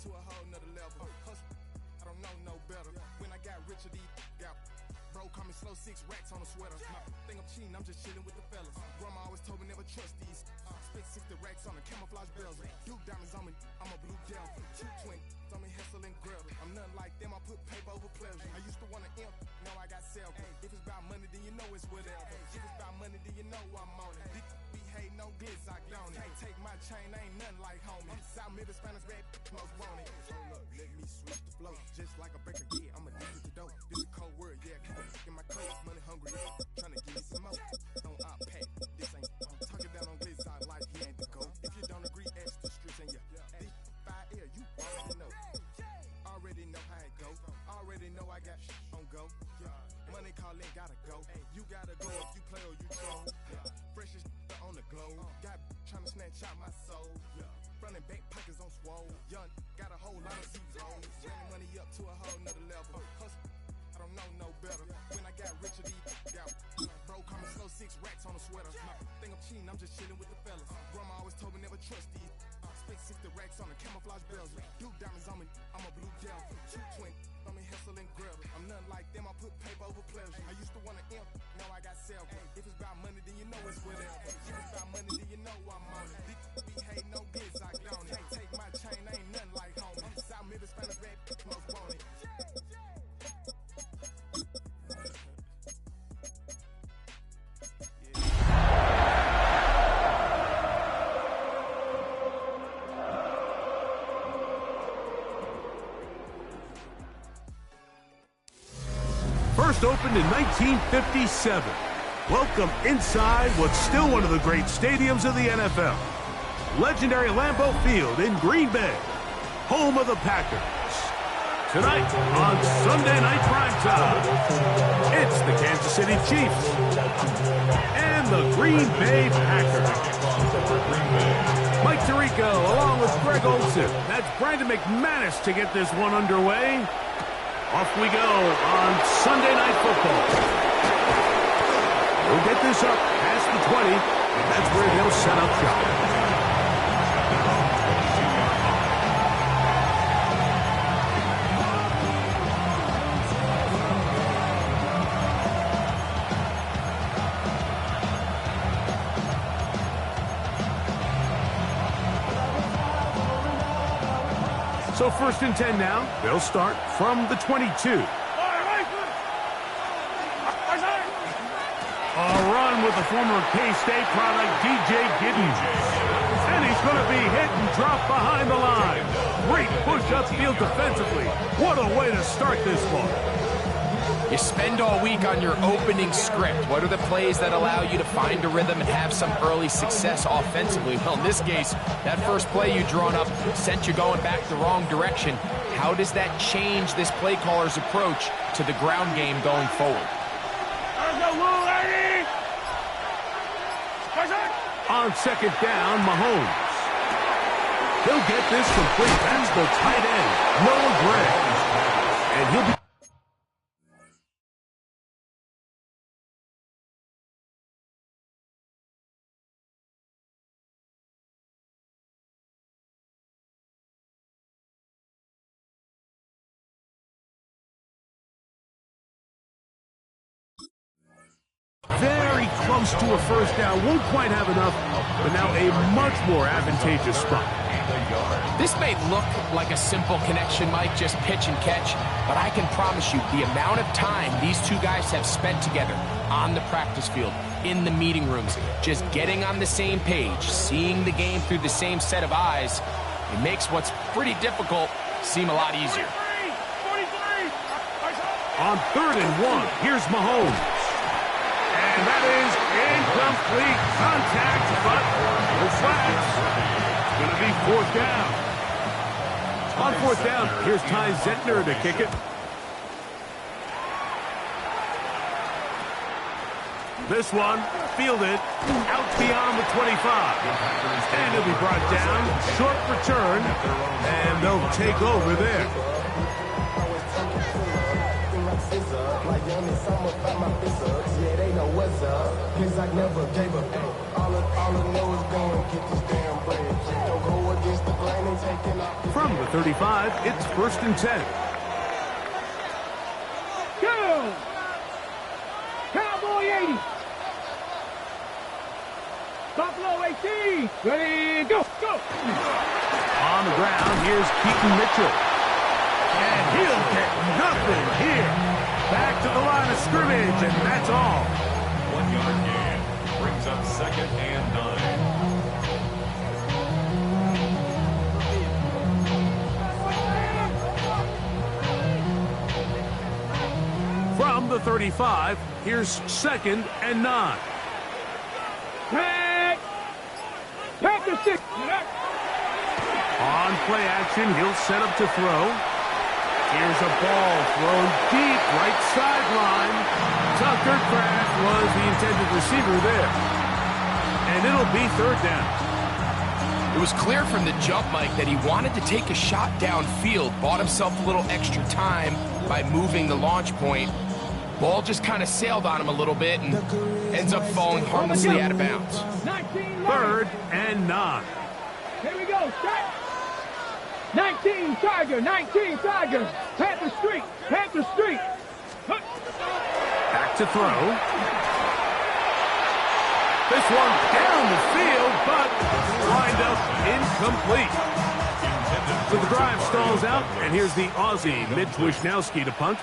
to a whole nother level. Hustle, I don't know no better. When I got richer, these got bro, call me slow, 6 racks on a sweater. Think I'm cheating, I'm just chilling with the fellas. Grandma always told me never trust these. Spent 60 racks on a camouflage bells. Duke diamonds on me, I'm a blue devil. 2 twin on me, hustle and grub. I'm nothing like them, I put paper over pleasure. I used to want to imp, now I got self. If it's about money, then you know it's whatever. If it's about money, then you know I'm on it. Be hating no glitz, I don't it. Take my chain, ain't nothing like homie. South Middle Spanish red, most want it. Hold up, let me switch the flow. Just like a breaker, yeah, I'm addicted to dope. This is a cold word, yeah, in my coat. Money hungry, tryna give me some more. Don't I pack, this ain't, I'm talking down on glitz, I like, he ain't the go. If you don't agree, ask the streets and yeah. This 5 air, you already know. Already know how it go. Already know I got on go. Yeah. Money calling, gotta go. You gotta go if you play or you troll. Yeah. Freshest on the globe. Got tryna snatch out my soul. Yeah. Front and back pockets on swole. Young, got a whole lot of zeros. Running money up to a whole nother level. Hustle, I don't know no better. When I got richer, these got bro, call me slow, 6 racks on a sweater. Think I'm cheating, I'm just chilling with the fellas. Grandma always told me never trust these. Spent 60 racks on a camouflage bells. Duke diamonds on me, I'm a blue devil. 2 twin on me, hustle and grub. I'm nothing like them, I put paper over pleasure. I used to want to imp, now I got self. If it's about money, then you know it's whatever. If it's about money, then you know I'm on it. Be hating no glitz, I don't it. Take my chain, ain't nothing like homie. South Middle Spanish red, most want it. First opened in 1957. Welcome inside what's still one of the great stadiums of the NFL. Legendary Lambeau Field in Green Bay, home of the Packers. Tonight on Sunday Night Primetime, it's the Kansas City Chiefs and the Green Bay Packers. Mike Tirico along with Greg Olsen. That's Brandon McManus to get this one underway. Off we go on Sunday Night Football. We'll get this up past the 20, and that's where he'll set up shop. So 1st and 10 now. They'll start from the 22. A run with the former K-State product, DJ Giddens. And he's going to be hit and dropped behind the line. Great push upfield defensively. What a way to start this one. You spend all week on your opening script. What are the plays that allow you to find a rhythm and have some early success offensively? Well, in this case, that first play you drawn up sent you going back the wrong direction. How does that change this play caller's approach to the ground game going forward? On 2nd down, Mahomes. He'll get this complete. That's the tight end, Noah Gray. And he'll be... very close to a first down. Won't quite have enough, but now a much more advantageous spot. This may look like a simple connection, Mike, just pitch and catch, but I can promise you the amount of time these two guys have spent together on the practice field, in the meeting rooms, just getting on the same page, seeing the game through the same set of eyes, it makes what's pretty difficult seem a lot easier. On 3rd and 1, here's Mahomes. And that is incomplete contact, but no flags. It's going to be 4th down. On 4th down, here's Ty Zentner to kick it. This one, fielded, out beyond the 25. And it'll be brought down, short return, and they'll take over there. Yeah, they know what's up. Cause I never gave up. All I know is going get this damn bread. Don't go against the grain and From the 35, it's 1st and 10. Go! Cowboy 80. Buffalo 18. Ready, go, go. On the ground, here's Keaton Mitchell. And he'll get nothing here. Back to the line of scrimmage, and that's all. 1 yard gain. Brings up 2nd and 9. From the 35, here's 2nd and 9. Back to 6. On play action, he'll set up to throw. Here's a ball thrown deep, right sideline. Tucker Craft was the intended receiver there. And it'll be 3rd down. It was clear from the jump, Mike, that he wanted to take a shot downfield, bought himself a little extra time by moving the launch point. Ball just kind of sailed on him a little bit and ends up falling harmlessly out of bounds. 3rd and 9. Here we go, start. 19 Tiger, 19 Tiger. Panther Street, Panther Street. Back to throw. This one down the field, but lined up incomplete. So the drive stalls out, and here's the Aussie, Mitch Wishnowski, to punt.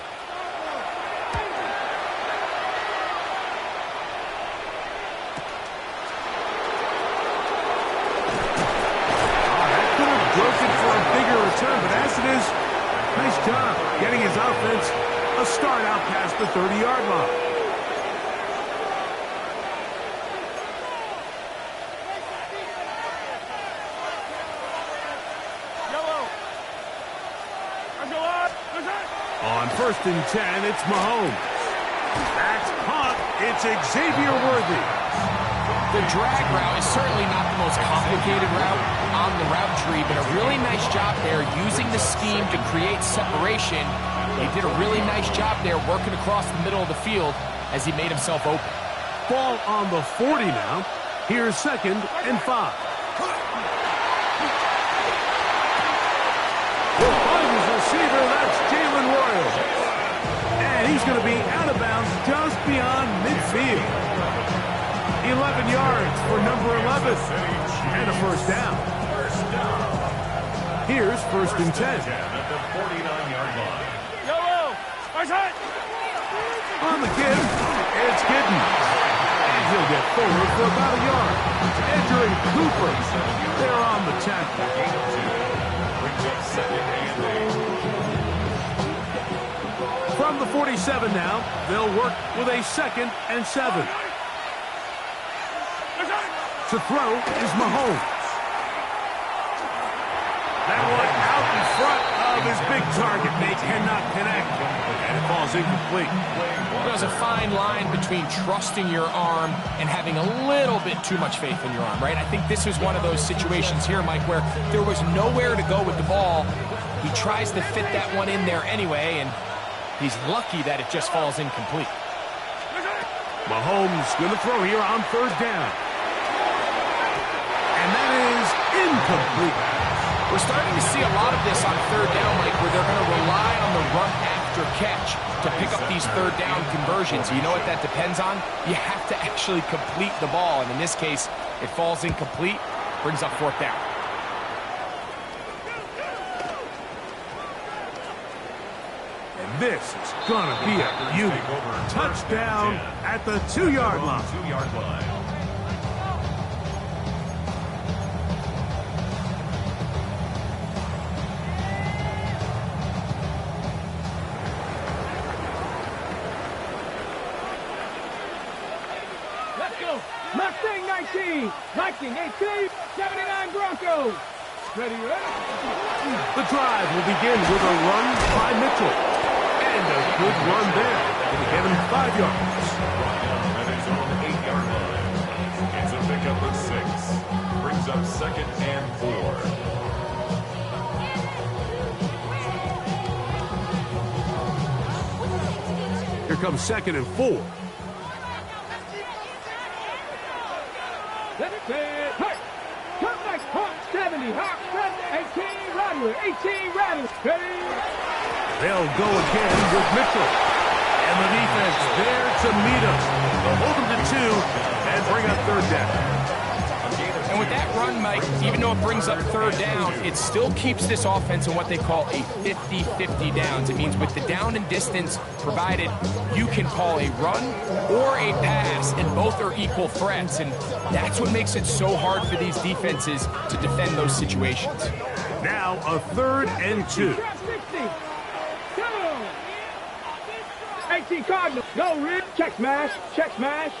Return, but as it is, nice job getting his offense a start out past the 30-yard line. On 1st and 10, it's Mahomes. That's caught. It's Xavier Worthy. The drag route is certainly not the most complicated route on the route tree, but a really nice job there using the scheme to create separation. He did a really nice job there working across the middle of the field as he made himself open. Ball on the 40 now. Here's 2nd and 5. He'll find his receiver. That's Jalen Royal. And he's going to be out of bounds just beyond midfield. 11 yards for number 11. And a 1st down. Here's 1st and 10. At the 49-yard line. On the give, it's Giddens. And he'll get forward for about a yard. Edger and Cooper, they're on the tackle. Brings up 2nd and 8. From the 47 now, they'll work with a 2nd and 7. To throw is Mahomes. That one out in front of his big target. They cannot connect, and it falls incomplete. There's a fine line between trusting your arm and having a little bit too much faith in your arm, right? I think this is one of those situations here, Mike, where there was nowhere to go with the ball. He tries to fit that one in there anyway, and he's lucky that it just falls incomplete. Mahomes going to throw here on 3rd down. And that is incomplete. We're starting to see a lot of this on 3rd down, Mike, where they're going to rely on the run after catch to pick up these 3rd down conversions. You know what that depends on? You have to actually complete the ball, and in this case, it falls incomplete, brings up 4th down. And this is going to be a beauty. Touchdown at the 2-yard line. 2-yard line. Mustang 19, Viking 18, 79 Broncos. Ready, ready? The drive will begin with a run by Mitchell. And a good run there. It'll get him 5 yards. That is on the 8-yard line. It's a pickup of 6. Brings up 2nd and 4. Here comes 2nd and 4. Hey, come back, Hawk 70, Hawk 70. 18 Rattler, 18 Rattler. Ready? They'll go again with Mitchell. And the defense there to meet him. They'll hold him to 2 and bring up third down. And with that run, Mike, even though it brings up third down, it still keeps this offense in what they call a 50-50 downs. It means with the down and distance provided, you can call a run or a pass, and both are equal threats. And that's what makes it so hard for these defenses to defend those situations. Now a 3rd and 2. 18 Cardinal. Go, Rip. Check smash. Check smash.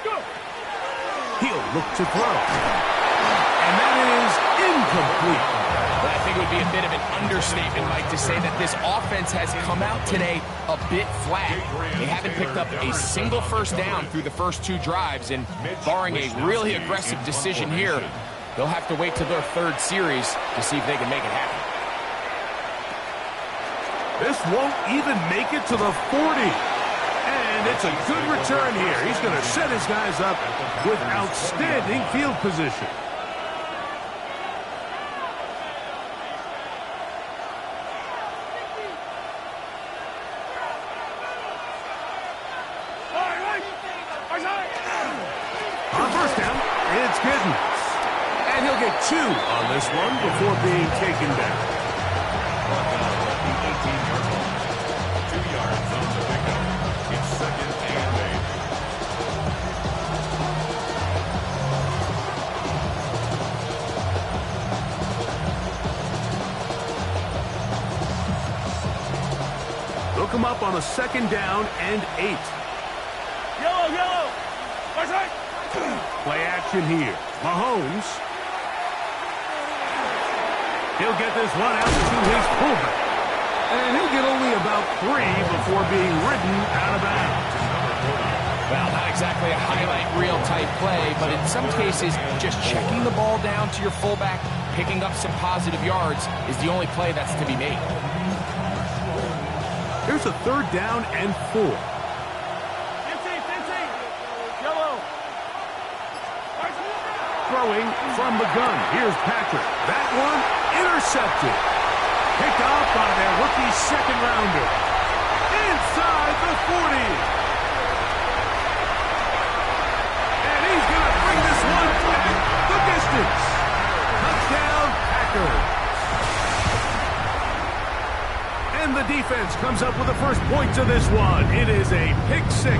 Go. He'll look to throw. And that is incomplete. But I think it would be a bit of an understatement, Mike, to say that this offense has come out today a bit flat. They haven't picked up a single first down through the first 2 drives, and barring a really aggressive decision here, they'll have to wait till their 3rd series to see if they can make it happen. This won't even make it to the 40. And it's a good return here. He's going to set his guys up with outstanding field position. On first down, it's Giddens. And he'll get 2 on this one before being taken down. They'll come up on a 2nd down and 8. Yellow. Play action here. Mahomes. He'll get this one out to his fullback. And he'll get only about 3 before being ridden out of bounds. Well, not exactly a highlight reel type play, but in some cases, just checking the ball down to your fullback, picking up some positive yards is the only play that's to be made. Here's a 3rd down and 4. Yellow. Throwing from the gun. Here's Patrick. That one intercepted. Picked off by their rookie 2nd rounder. Inside the 40. And he's going to bring this one back the distance. Touchdown, Packers. And the defense comes up with the first point to this one. It is a pick 6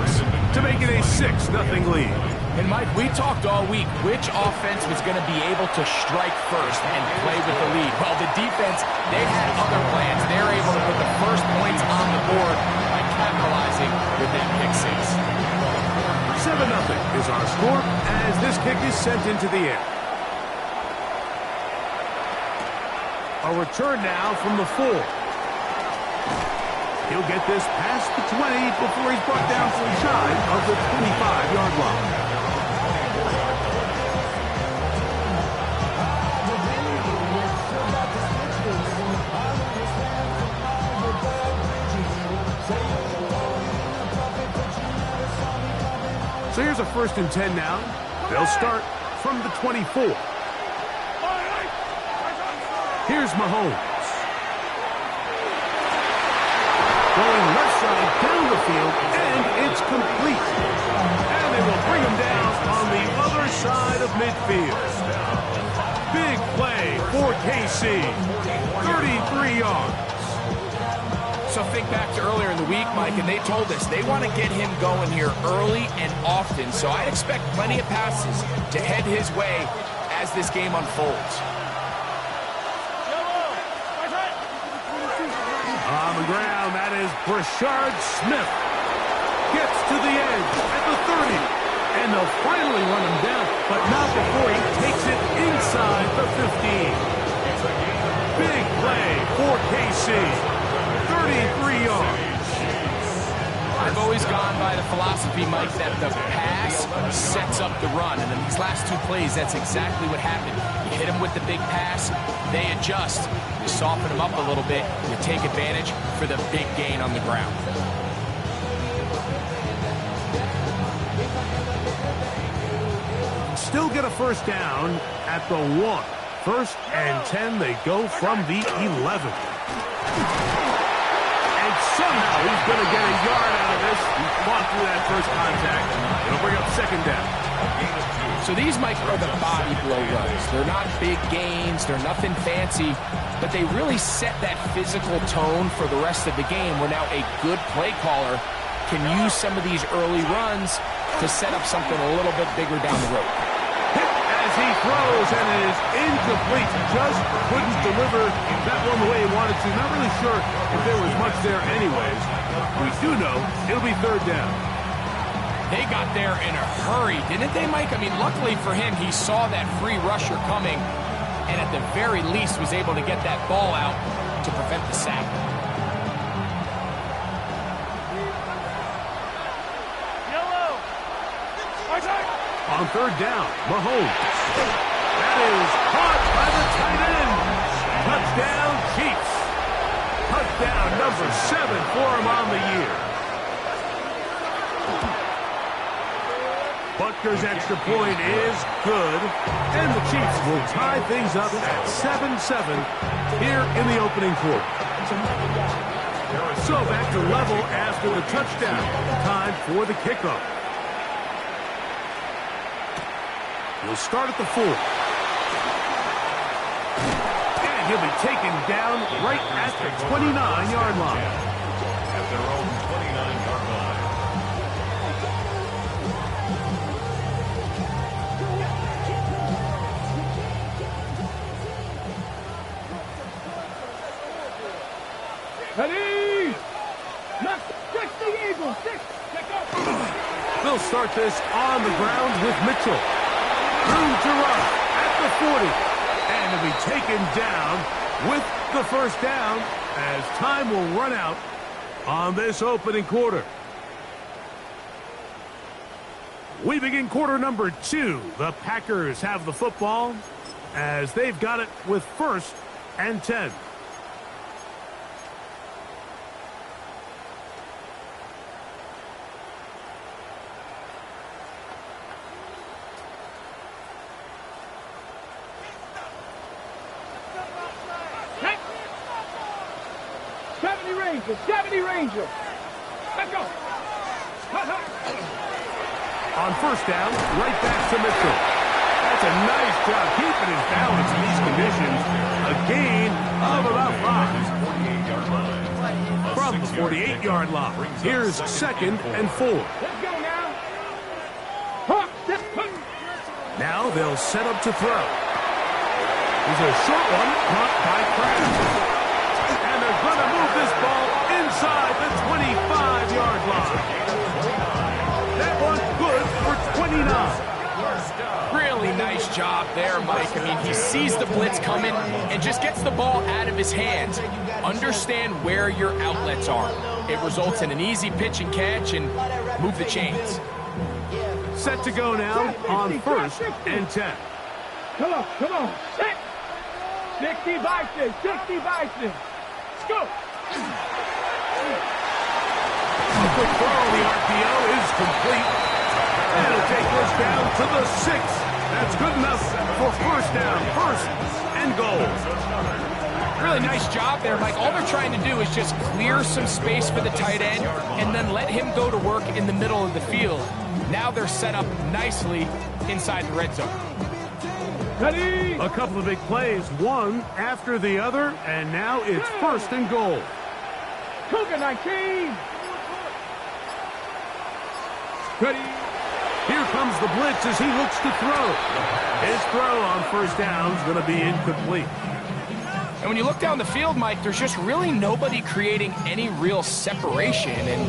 to make it a 6-0 lead. And Mike, we talked all week which offense was going to be able to strike first and play with the lead. Well, the defense, they had other plans. They're able to put the first points on the board by capitalizing with that pick 6. 7-0 is our score as this kick is sent into the air. A return now from the 4. He'll get this past the 20 before he's brought down to the side of the 25-yard line. So here's a 1st and 10 now. They'll start from the 24. Here's Mahomes. Going left side down the field, and it's complete. And they will bring him down on the other side of midfield. Big play for KC. 33 yards. So think back to earlier in the week, Mike, and they told us they want to get him going here early and often. So I expect plenty of passes to head his way as this game unfolds. On the ground, that is Brashard Smith. Gets to the edge at the 30. And they'll finally run him down, but not before he takes it inside the 15. Big play for KC. 33 yards. I've always gone by the philosophy, Mike, that the pass sets up the run. And in these last 2 plays, that's exactly what happened. You hit them with the big pass, they adjust. You soften them up a little bit, you take advantage for the big gain on the ground. still get a first down at the 1. 1st and 10, they go from the 11. And somehow he's going to get a yard out of this. He fought through that first contact. It'll bring up 2nd down. So these, Mike, are the body blow runs. They're not big gains. They're nothing fancy. But they really set that physical tone for the rest of the game where now a good play caller can use some of these early runs to set up something a little bit bigger down the road. As he throws, and it is incomplete. Just couldn't deliver that one the way he wanted to. Not really sure if there was much there anyways. We do know it'll be 3rd down. They got there in a hurry, didn't they, Mike? I mean, luckily for him, he saw that free rusher coming and at the very least was able to get that ball out to prevent the sack. On 3rd down, Mahomes. That is caught by the tight end. Touchdown, Chiefs. Touchdown number 7 for him on the year. Butker's extra point is good, and the Chiefs will tie things up at 7-7 here in the opening quarter. So back to level after the touchdown. Time for the kickoff. We'll start at the 4. And he'll be taken down right at the 29-yard line. At their own 29-yard line. Ready! Look, 6 the Eagles, 6, check up. They'll start this on the ground with Mitchell. Through to run at the 40. And he'll be taken down with the first down as time will run out on this opening quarter. We begin quarter number 2. The Packers have the football as they've got it with 1st and 10. Ranger, 70 Ranger. Let's go. On 1st down, right back to Mitchell. That's a nice job keeping his balance in these conditions. A gain of about 5. From the 48-yard line. Here's 2nd and 4. Let's go now. Now they'll set up to throw. Here's a short one caught by Crabtree. And they're going to move this ball inside the 25-yard line. That one good for 29. Really nice job there, Mike. I mean, he sees the blitz coming and just gets the ball out of his hands. Understand where your outlets are. It results in an easy pitch and catch and move the chains. Set to go now on 1st and 10. Come on, come on. 60 Bison, 60 Bison. Let's go. A quick throw on the RPO is complete. And it'll take this down to the 6. That's good enough for 1st down, 1st and goal. Really nice job there, Mike. All they're trying to do is just clear some space for the tight end and then let him go to work in the middle of the field. Now they're set up nicely inside the red zone. Ready? A couple of big plays, one after the other, and now it's 1st and goal. Cougar 19. Ready? Here comes the blitz as he looks to throw. His throw on 1st down is going to be incomplete. And when you look down the field, Mike, there's just really nobody creating any real separation. And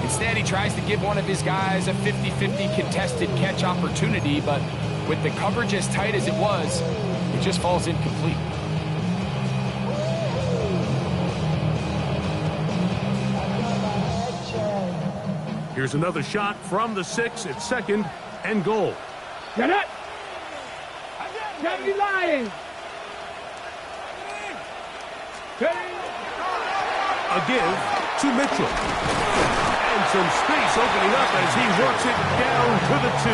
instead, he tries to give one of his guys a 50-50 contested catch opportunity. But with the coverage as tight as it was, it just falls incomplete. Here's another shot from the 6. It's 2nd and goal. Get it. 70 Lions. A give to Mitchell. And some space opening up as he works it down to the 2.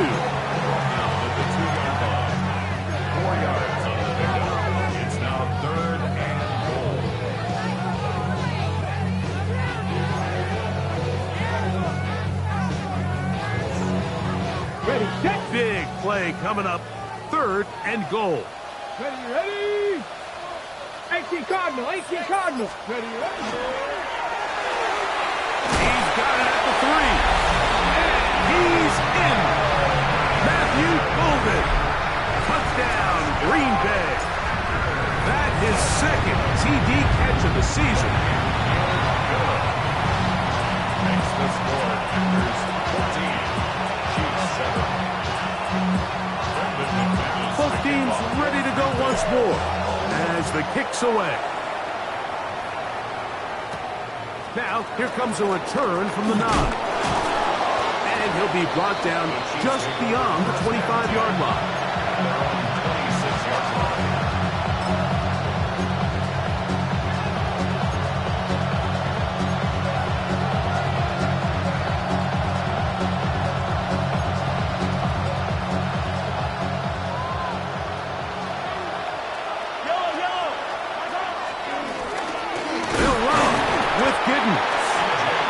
play coming up. 3rd and goal. Ready. 18 Cardinal. Ready. He's got it at the 3. And he's in. Matthew Golden. Touchdown, Green Bay. That is 2nd TD catch of the season. Makes the score Packers 14, Chiefs 7. Both teams ready to go once more as the kick's away. Now, here comes a return from the 9. And he'll be brought down just beyond the 25-yard line. 26-yard line.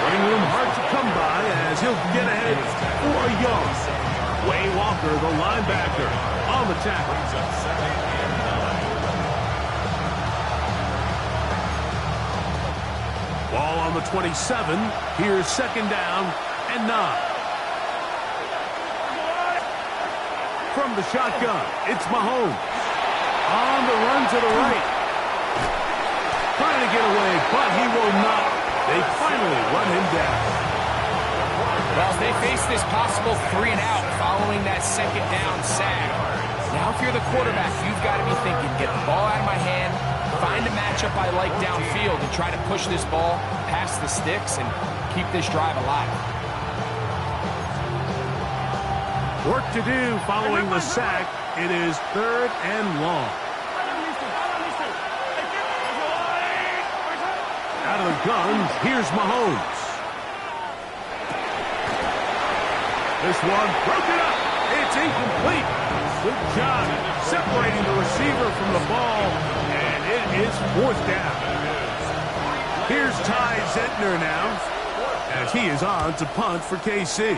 Running room hard to come by as he'll get ahead for a yard. Way Walker, the linebacker, on the tackle. Ball on the 27. Here's 2nd down and 9. From the shotgun, it's Mahomes. On the run to the right. Trying to get away, but he will not. They finally run him down. Well, they face this possible 3 and out following that 2nd down sack. Now, if you're the quarterback, you've got to be thinking, get the ball out of my hand, find a matchup I like downfield, and try to push this ball past the sticks and keep this drive alive. Work to do following the sack. It is 3rd and long. Out of the gun, here's Mahomes. This one broken up. It's incomplete. Good job separating the receiver from the ball, and it is 4th down. Here's Ty Zentner now, as he is on to punt for KC.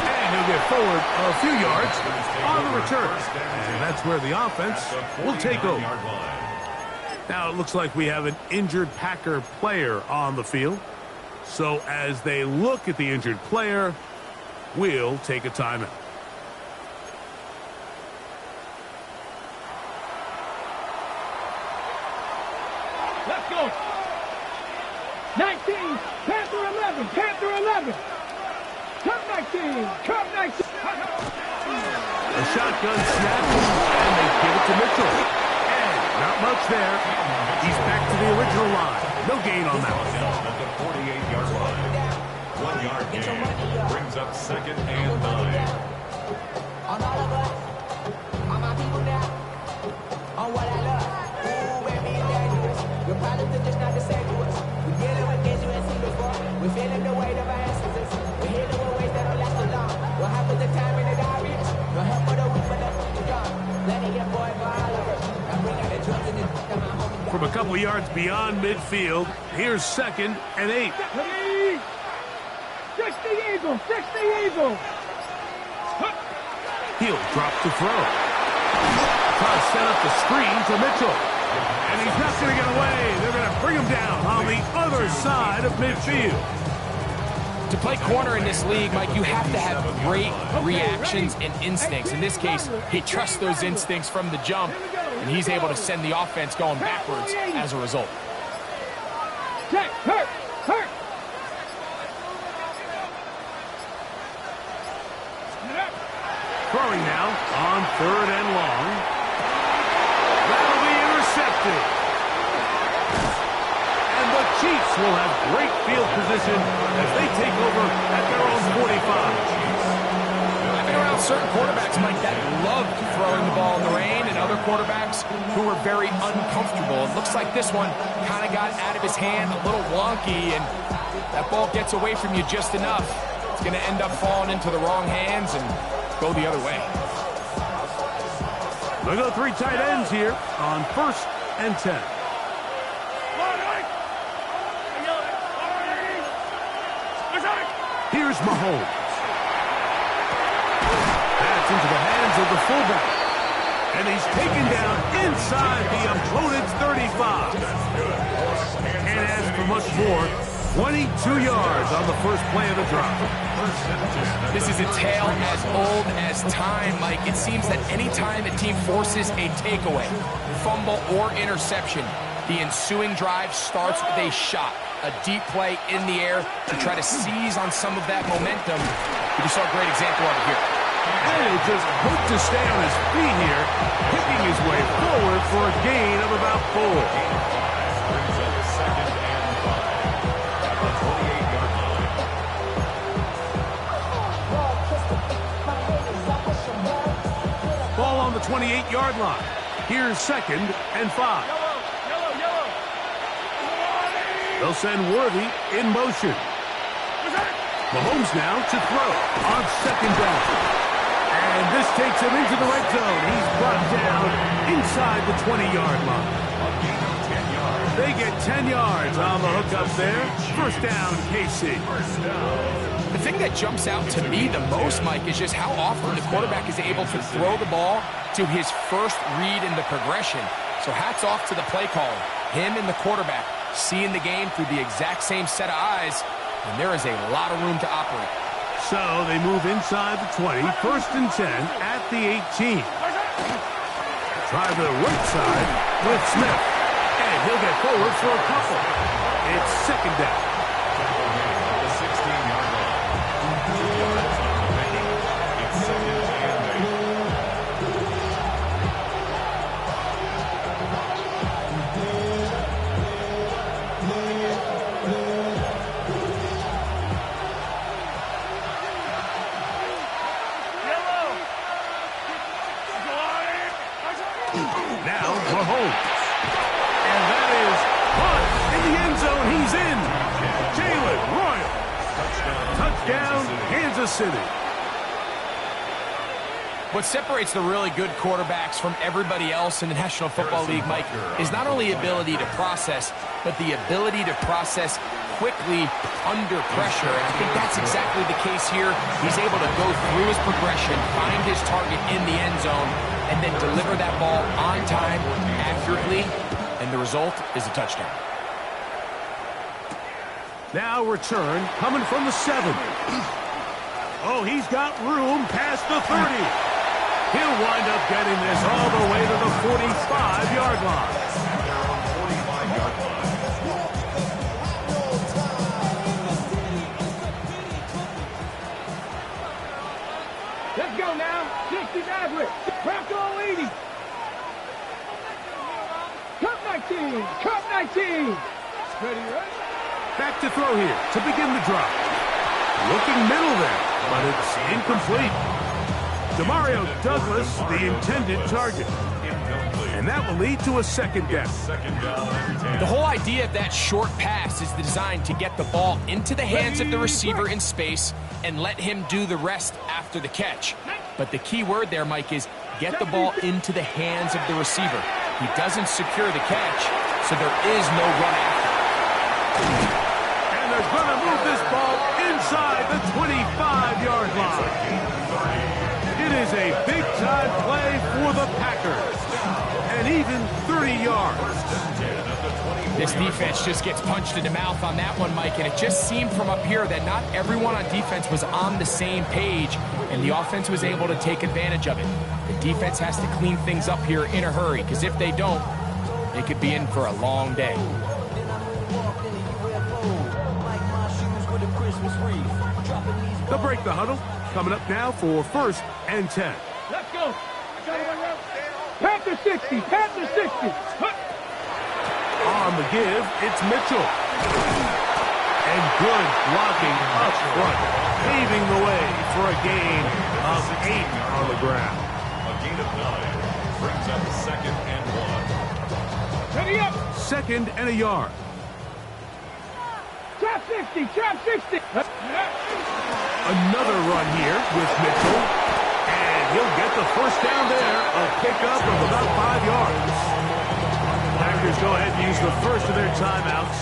And he'll get forward a few yards on the return. And that's where the offense will take over. Now it looks like we have an injured Packer player on the field. So as they look at the injured player, we'll take a timeout. Let's go. 19, Panther 11. Cup 19. A shotgun snap, and they give it to Mitchell. And not much there. He's back to the original line. No gain on that one. At the 48-yard line. 1-yard gain. Brings up 2nd and 9. On all of us, on my people now, on what I love. Ooh, baby, it's dangerous. Your problems are just not the same to us. We're dealing with things you ain't seen before. We're feeling the weight of our ancestors. We're healing with ways that don't last so long. What happens the time in the diaries? No help for the weak, but that's the job. Let it get boy for all of us. I'm bringing the drugs in this to my home. From a couple yards beyond midfield, here's 2nd and 8. Fix the Eagle. He'll drop to throw. Try to set up the screen to Mitchell. And he's not going to get away. They're going to bring him down on the other side of midfield. To play corner in this league, Mike, you have to have great reactions and instincts. In this case, he trusts those instincts from the jump, and he's able to send the offense going backwards as a result. Hurt. Throwing now on 3rd and long. That'll be intercepted. And the Chiefs will have great field position as they take over at their own 45. I've been around certain quarterbacks, Mike, that loved throwing the ball in the rain, and other quarterbacks who were very uncomfortable. It looks like this one kind of got out of his hand, a little wonky, and that ball gets away from you just enough. It's going to end up falling into the wrong hands and go the other way. They go 3 tight ends here on 1st and 10. Here's Here's Mahomes. That's into the hands of the fullback. And he's taken down inside the opponent's 35. Can't ask for much more. 22 yards on the first play of the drive. This is a tale as old as time, Mike. It seems that any time a team forces a takeaway, fumble, or interception, the ensuing drive starts with a shot, a deep play in the air to try to seize on some of that momentum. We just saw a great example of it here. And he just hoped to stay on his feet here, picking his way forward for a gain of about 4. Ball on the 28-yard line. Here's 2nd and 5. They'll send Worthy in motion. Mahomes now to throw on 2nd down. And this takes him into the red zone. He's brought down inside the 20-yard line. They get 10 yards on the hook up there. First down, KC. The thing that jumps out to me the most, Mike, is just how often the quarterback is able to throw the ball to his first read in the progression. So hats off to the play caller. Him and the quarterback seeing the game through the exact same set of eyes, and there is a lot of room to operate. So they move inside the 20, 1st and 10 at the 18. Try the right side with Smith. And he'll get forward for a couple. It's 2nd down. The 16-yard line. 2 yards on the making. It's 2nd and 8. Now Mahomes. And that is caught in the end zone. He's in. Jalen Royal. Touchdown, Kansas City. What separates the really good quarterbacks from everybody else in the National Football League, Mike, is not only ability to process, but the ability to process quickly under pressure. And I think that's exactly the case here. He's able to go through his progression, find his target in the end zone, and then deliver that ball on time, accurately, and the result is a touchdown. Now return coming from the 7. Oh, he's got room past the 30. He'll wind up getting this all the way to the 45-yard line. Let's go now. 60 Maverick. Craft all 80. Cup 19. Cup 19. Ready, right? Back to throw here to begin the drive. Looking middle there, but it's incomplete. Demario Douglas, the intended target. And that will lead to a 2nd down. The whole idea of that short pass is designed to get the ball into the hands of the receiver in space and let him do the rest after the catch. But the key word there, Mike, is get the ball into the hands of the receiver. He doesn't secure the catch, so there is no run after. And they're going to move this ball inside the 25-yard line. It is a big-time play for the Packers. And even 30 yards. This defense just gets punched in the mouth on that one, Mike, and it just seemed from up here that not everyone on defense was on the same page, and the offense was able to take advantage of it. The defense has to clean things up here in a hurry, because if they don't, they could be in for a long day. They'll break the huddle. Coming up now for 1st and 10. Let's go. Panther 60. Panther 60. On the give, it's Mitchell. And good blocking up front, paving the way for a gain of 8 on the ground. A gain of 9 brings up 2nd and 1. Ready up. 2nd and a yard. Trap 60. Trap 60. Another run here with Mitchell. And he'll get the first down there. A pickup of about 5 yards. Packers go ahead and use the first of their timeouts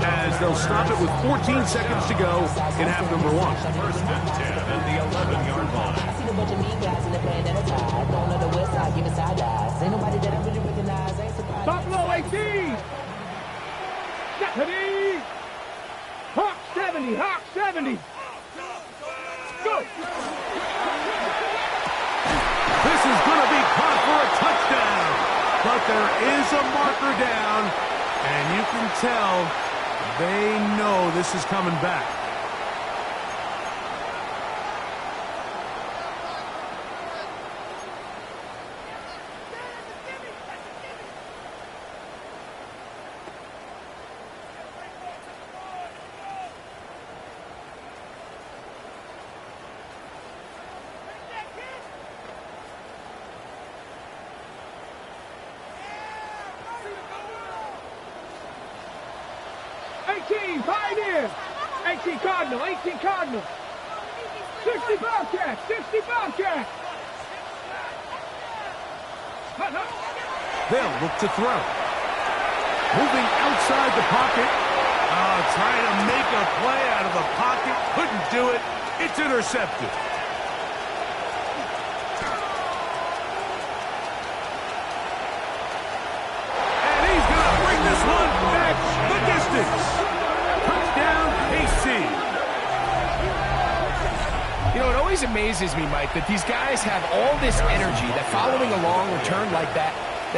as they'll stop it with 14 seconds to go in half number 1. First and 10 at the 11-yard line. I see a bunch of mean guys in the band that are tired. Don't know the west side, give me side eyes. Ain't nobody that I really recognize. Ain't surprised. Buffalo 18. Stephanie. Hawk 70. Hawk 70. Go. This is going to be caught for a touchdown. But there is a marker down, and you can tell they know this is coming back. Pioneer! 18 Cardinal, 18 Cardinal! 60 Bobcats, 60 Bobcats! They'll look to throw. Moving outside the pocket. Trying to make a play out of the pocket. Couldn't do it. It's intercepted. And he's going to bring this one back the distance. Touchdown, KC. You know, it always amazes me, Mike, that these guys have all this energy, that following a long return like that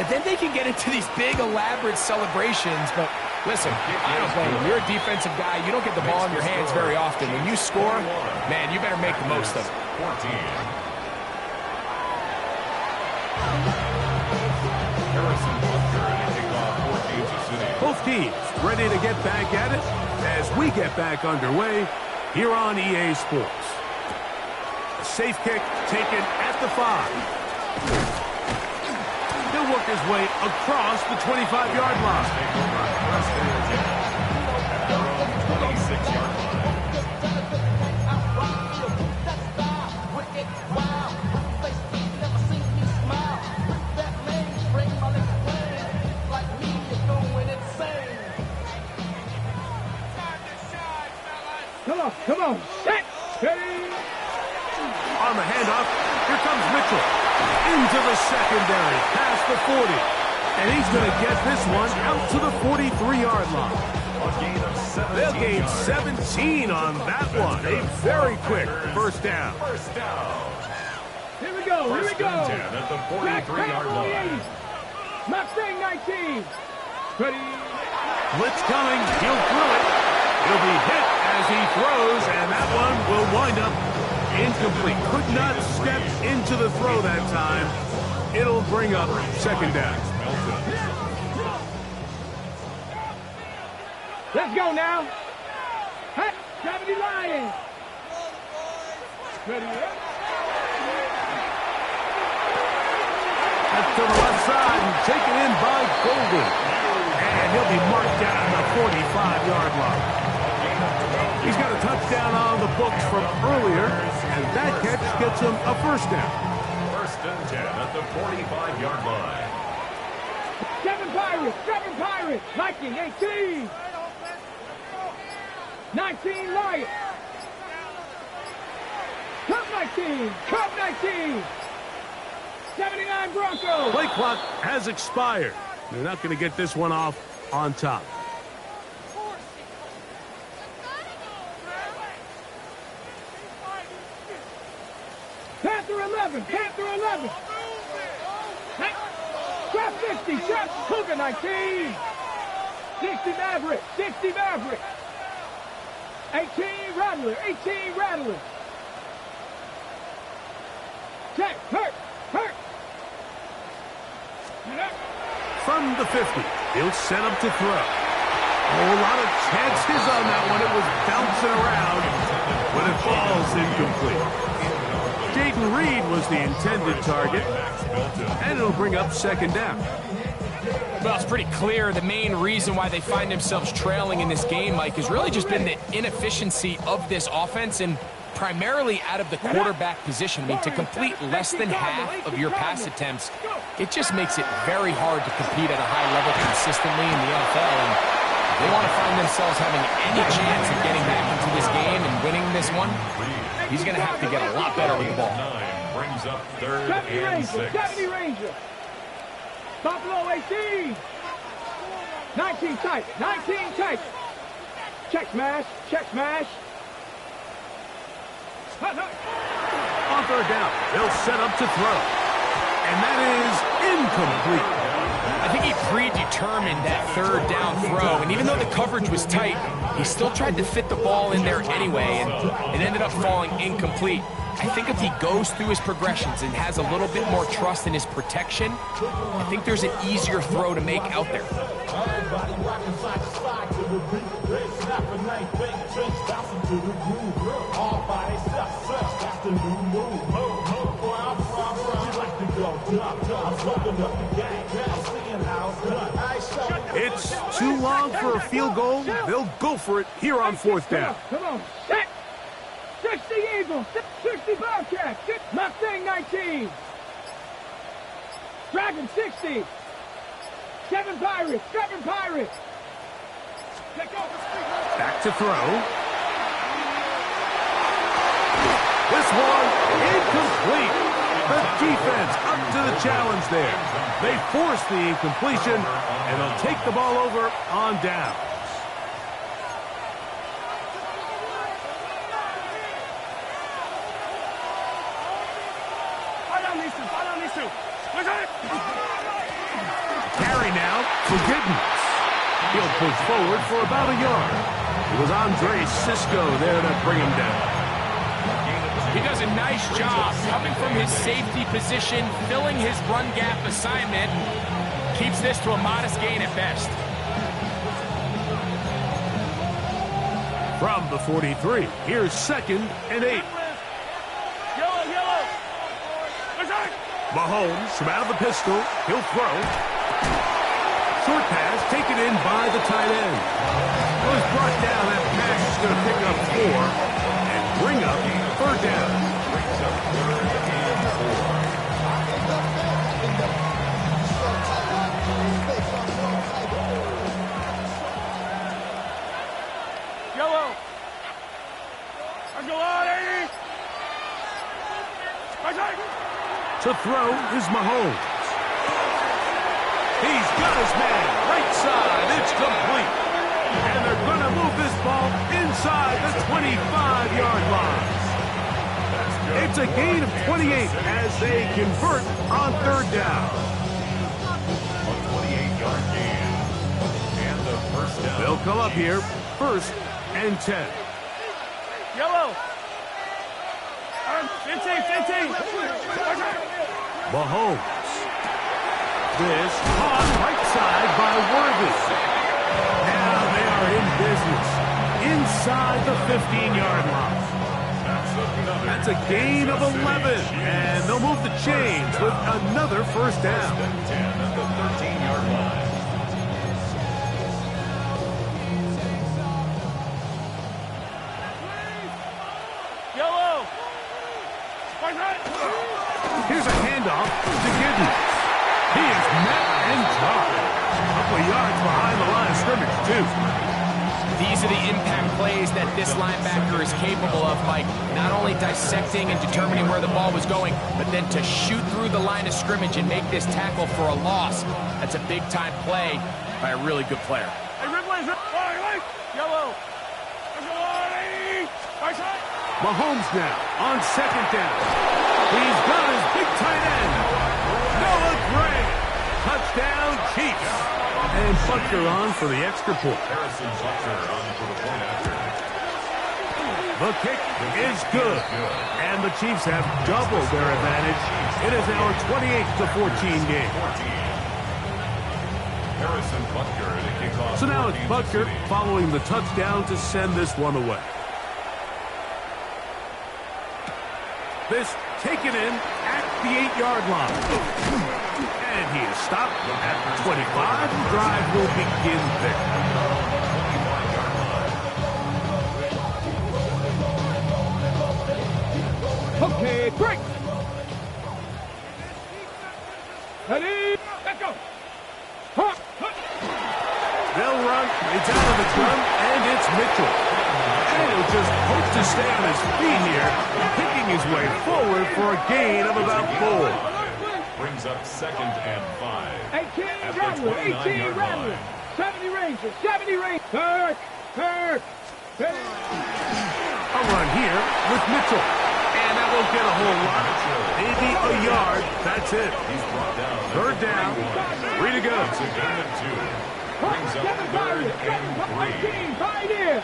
then they can get into these big, elaborate celebrations. But listen, I don't blame them. You're a defensive guy. You don't get the ball in your hands very often. When you score, man, you better make the most of it. 14. Harrison Butker and a kickoff for Kansas City. Both teams ready to get back at it as we get back underway here on EA Sports. A safe kick taken at the 5. He'll work his way across the 25-yard line. Come on, set, steady. On the handoff, here comes Mitchell. Into the secondary, past the 40. And he's going to get this one out to the 43-yard line. They'll gain 17 on that one. A very quick first down. Here we go, here we go. At the 43-yard line. Mustang 19. Ready. Blitz coming, he'll throw it. He'll be hit as he throws, and that one will wind up incomplete. Could not step into the throw that time. It'll bring up second down. Let's go now. Hot 70 Lions. Ready up. That's to the left side and taken in by Golden. And he'll be marked down on the 45-yard line. He's got a touchdown on the books from earlier, and that catch gets him a first down. First and 10 at the 45-yard line. 7 Pirates, Viking 18. 19 Lions. Cup 19. 79 Broncos. Play clock has expired. They're not going to get this one off on top. Panther 11. Trap 50, Trap Cougar 19. 60 Maverick. 18 Rattler. Check, hurt. From the 50, he'll set up to throw. A whole lot of chances on that one. It was bouncing around, but it falls incomplete. Jaden Reed was the intended target, and it'll bring up second down. Well, it's pretty clear the main reason why they find themselves trailing in this game, Mike, has really just been the inefficiency of this offense and primarily out of the quarterback position. I mean, to complete less than half of your pass attempts it just makes it very hard to compete at a high level consistently in the NFL. And if they want to find themselves having any chance of getting back into this game and winning this one, he's going to have to get a lot better with the ball. Brings up 3rd 70 and Ranger, 6. 70 Ranger. Buffalo 18. 19 tight, 19 tight. Check smash, check smash. On 3rd down, they'll set up to throw. And that is incomplete. I think he predetermined that 3rd down throw, and even though the coverage was tight, he still tried to fit the ball in there anyway, and it ended up falling incomplete. I think if he goes through his progressions and has a little bit more trust in his protection, I think there's an easier throw to make out there. It's too long for a field goal. They'll go for it here on 4th down. Come on, set. 60 Eagles, 60 Bobcats, Mustang 19. Dragon 60. 7 Pirates, 7 Pirates. Back to throw. This one incomplete. The defense up to the challenge there. They force the incompletion, and they'll take the ball over on down. Carry now for Giddens. He'll push forward for about a yard. It was Andre Cisco there to bring him down. He does a nice job coming from his safety position, filling his run gap assignment, keeps this to a modest gain at best. From the 43, here's 2nd and 8. Mahomes from out of the pistol. He'll throw. Short pass taken in by the tight end. It was brought down. That pass is going to pick up 4 and bring up 3rd down. Yellow. To throw is Mahomes. He's got his man right side. It's complete. And they're going to move this ball inside the 25-yard line. It's a gain of 28 as they convert on 3rd down. A 28-yard gain. And the 1st down. They'll come up here, 1st and 10. Yellow. 15. Mahomes. This caught right side by Worthy. Now they are in business inside the 15-yard line. That's a gain of 11, and they'll move the chains with another 1st down. 10 at the 13-yard line. Yellow. Here's a handoff to Giddens. He is met and dropped. A couple of yards behind the line of scrimmage, too. These are the impact plays that this linebacker is capable of, Mike. Not only dissecting and determining where the ball was going, but then to shoot through the line of scrimmage and make this tackle for a loss. That's a big-time play by a really good player. Yellow. Mahomes now on 2nd down. He's got his big tight end, Noah Gray. Touchdown, Chiefs. And Butker on for the extra point. Harrison Butker on for the point after. The kick is good. And the Chiefs have doubled their advantage. It is now a 28-14 game. Harrison Butker to kick off. So now it's Butker following the touchdown to send this one away. This taken in at the 8-yard line. And he is stopped at the 25. The drive will begin there. Okay, break. Ready? Let's go. They'll run. It's out of the gun, and it's Mitchell. And he'll just hope to stay on his feet here, picking his way forward for a gain of about 4. Brings up 2nd and 5. 18 At the Rattler, 18 29-yard Rattler. line. 70 Rangers, 70 Rangers. Third. A run here with Mitchell. And that won't get a whole lot. Maybe a yard. That's it. He's brought down. 3rd down. 3 to go. It's a gain of 2. Brings up 3rd and 3. Right here.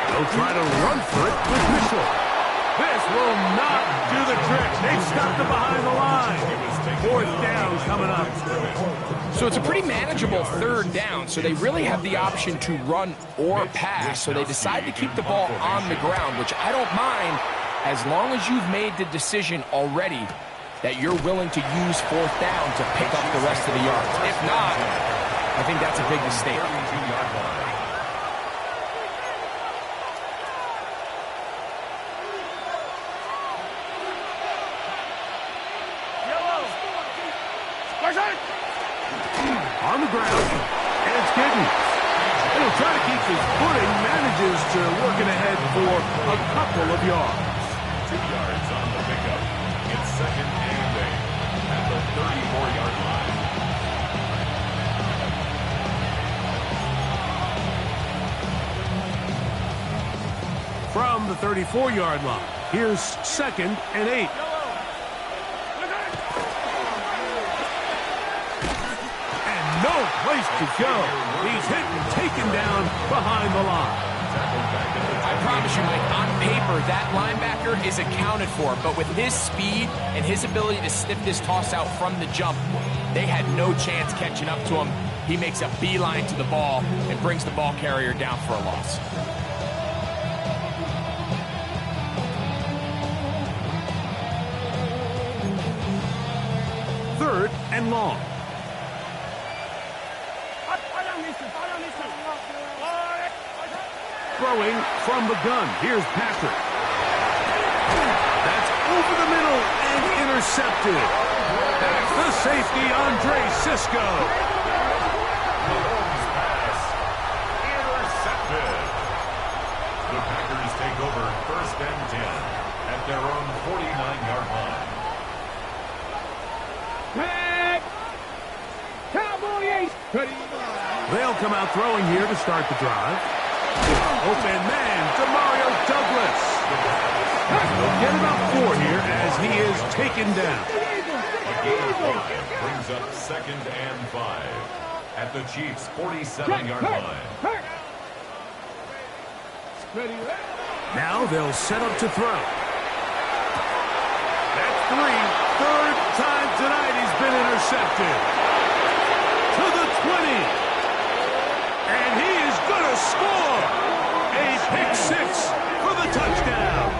They'll try to run for it with Mitchell. This will not do the trick. They've stopped it behind the line. 4th down coming up. So it's a pretty manageable 3rd down, so they really have the option to run or pass. So they decide to keep the ball on the ground, which I don't mind as long as you've made the decision already that you're willing to use 4th down to pick up the rest of the yards. If not, I think that's a big mistake. On the ground, and it's Giddens. And he'll try to keep his footing, manages to work it ahead for a couple of yards. 2 yards on the pickup. It's 2nd and 8 at the 34-yard line. From the 34-yard line, here's 2nd and 8. No place to go. He's hit and taken down behind the line. I promise you, Mike, on paper, that linebacker is accounted for. But with his speed and his ability to sniff this toss out from the jump, they had no chance catching up to him. He makes a beeline to the ball and brings the ball carrier down for a loss. Third and long. Throwing from the gun. Here's Patrick. That's over the middle and intercepted. That's the safety, Andre Cisco. Pass. Intercepted. The Packers take over 1st and 10 at their own 49-yard line. They'll come out throwing here to start the drive. Open man to Mario Douglas. They'll get about 4 here as he is taken down. A gain of 5 brings up 2nd and 5 at the Chiefs' 47-yard line. Now they'll set up to throw. That's 3. 3rd time tonight he's been intercepted. To the 20. And he is going to score. A pick 6 for the touchdown.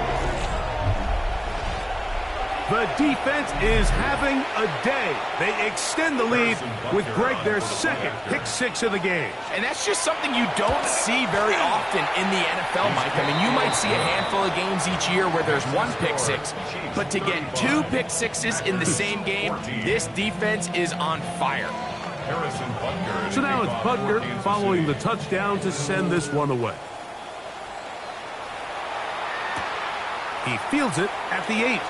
The defense is having a day. They extend the lead with Greg, their 2nd pick 6 of the game. And that's just something you don't see very often in the NFL, Mike. I mean, you might see a handful of games each year where there's 1 pick 6, but to get 2 pick 6s in the same game, this defense is on fire. So now it's Butker following the touchdown to send this one away. He fields it at the 8.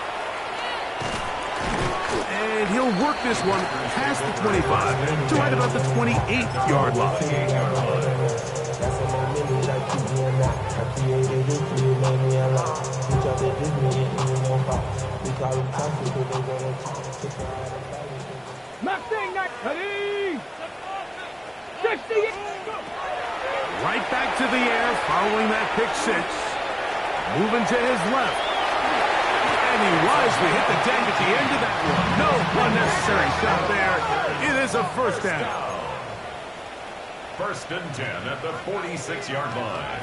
And he'll work this one past the 25 to right about the 28-yard line. Right back to the air following that pick 6. Moving to his left. And he wisely hit the deck at the end of that one. No unnecessary shot there. It is a 1st down. 1st and 10 at the 46-yard line.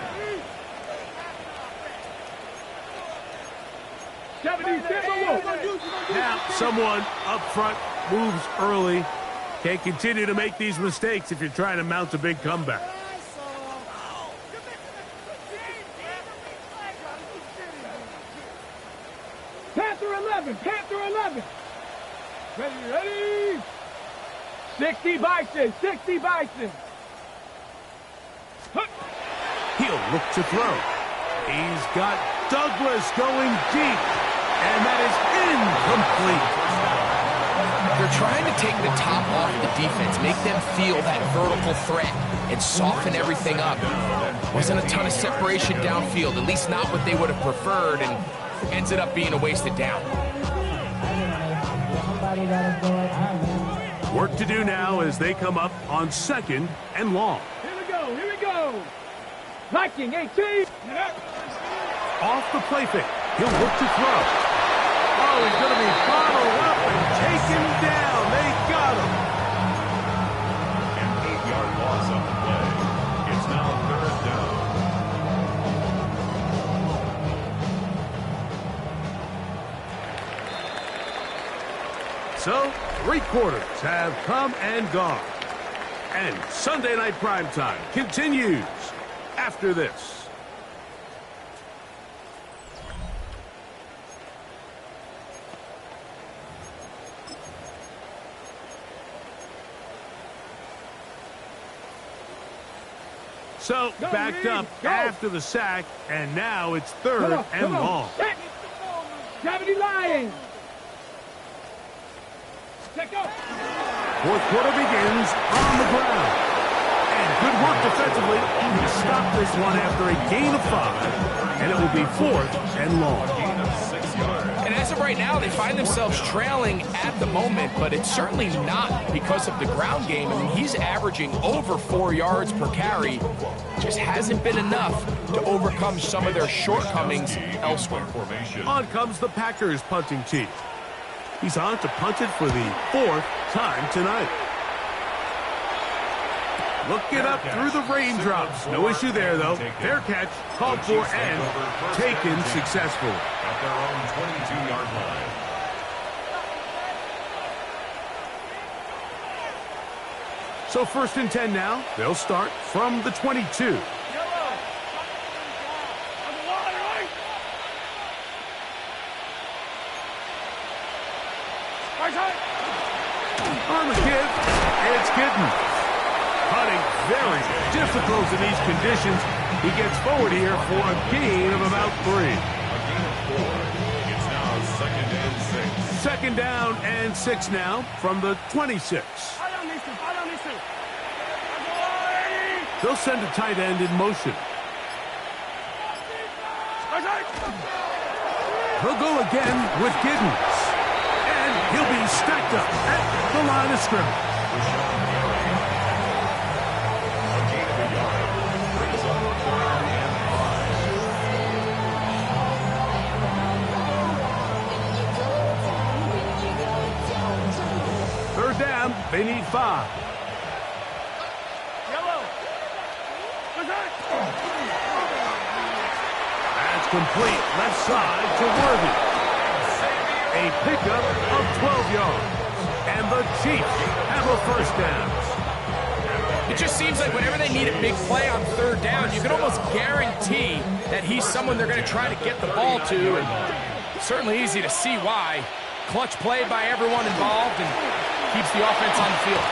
Now someone up front moves early. Can't continue to make these mistakes if you're trying to mount a big comeback. Panther 11, Panther 11. Ready? 60 Bison, 60 Bison. He'll look to throw. He's got Douglas going deep, and that is incomplete. They're trying to take the top off the defense, make them feel that vertical threat, and soften everything up. Wasn't a ton of separation downfield, at least not what they would have preferred, and ended up being a wasted down. Work to do now as they come up on 2nd and long. Here we go. Viking 18. Off the play fake. He'll look to throw. Oh, he's going to be bottled up and taken down. They got him. An 8-yard loss on the play. It's now 3rd down. So, 3 quarters have come and gone. And Sunday Night Primetime continues after this. So, backed up after the sack, and now it's 3rd and long. 70 Lions. Check up. 4th quarter begins on the ground. And good work defensively to stop this one after a gain of 5. And it will be 4th and long. And as of right now, they find themselves trailing at the moment, but it's certainly not because of the ground game. I mean, he's averaging over 4 yards per carry. Just hasn't been enough to overcome some of their shortcomings elsewhere. On comes the Packers punting team. He's on to punt it for the 4th time tonight. Looking up through the raindrops. No issue there, though. Fair catch, called for, and taken successfully. At their own 22-yard line. So 1st and 10 now. They'll start from the 22. On the give, it's Giddens. Putting very difficult in these conditions. He gets forward here for a gain of about 3. A gain of 4. It's now 2nd and 6. 2nd down and 6 now from the 26. They'll send a tight end in motion. He'll go again with Giddens. And he'll be stacked up at the line of scrimmage. A gain of a yard. Brings up 3rd and 5. 3rd down, they need 5. That's complete, left side to Worthy. A pickup of 12 yards. And the Chiefs have a 1st down. It just seems like whenever they need a big play on 3rd down, you can almost guarantee that he's someone they're going to try to get the ball to. And certainly easy to see why. Clutch play by everyone involved and keeps the offense on the field.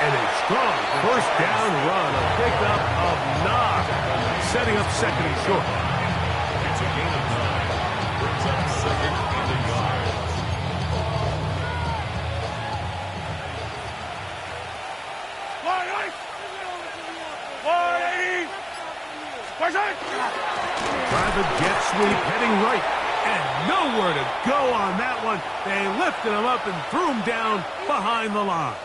And a strong 1st down run, a pickup of 9, setting up 2nd and short. It's a gain of 9. Brings up 2nd and a yard. Private jet sweep heading right. And nowhere to go on that one. They lifted him up and threw him down behind the line.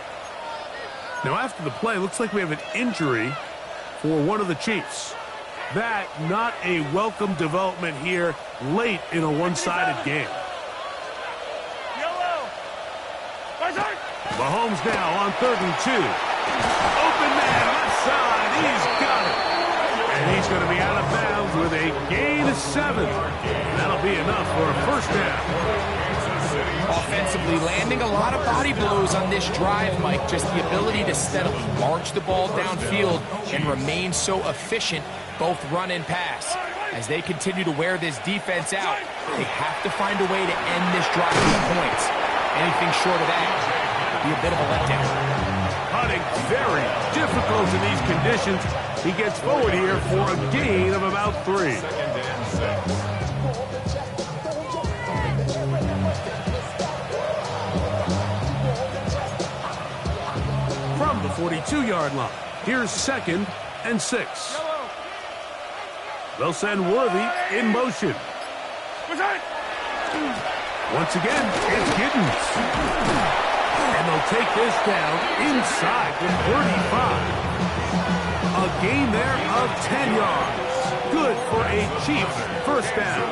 Now after the play, looks like we have an injury for one of the Chiefs. That not a welcome development here late in a one-sided game. Mahomes now on 3rd and 2. Open man left side. He's got it. And he's going to be out of bounds with a gain of 7. That'll be enough for a 1st down. Offensively landing a lot of body blows on this drive, Mike. Just the ability to steadily march the ball downfield and remain so efficient, both run and pass. As they continue to wear this defense out, they have to find a way to end this drive with points. Anything short of that would be a bit of a letdown. Putting very difficult in these conditions. He gets forward here for a gain of about 3. Second and 6. From the 42-yard line, here's 2nd and 6. They'll send Worthy in motion. Once again, it's Giddens. And they'll take this down inside the 35. A gain there of 10 yards. Good for a Chiefs first down.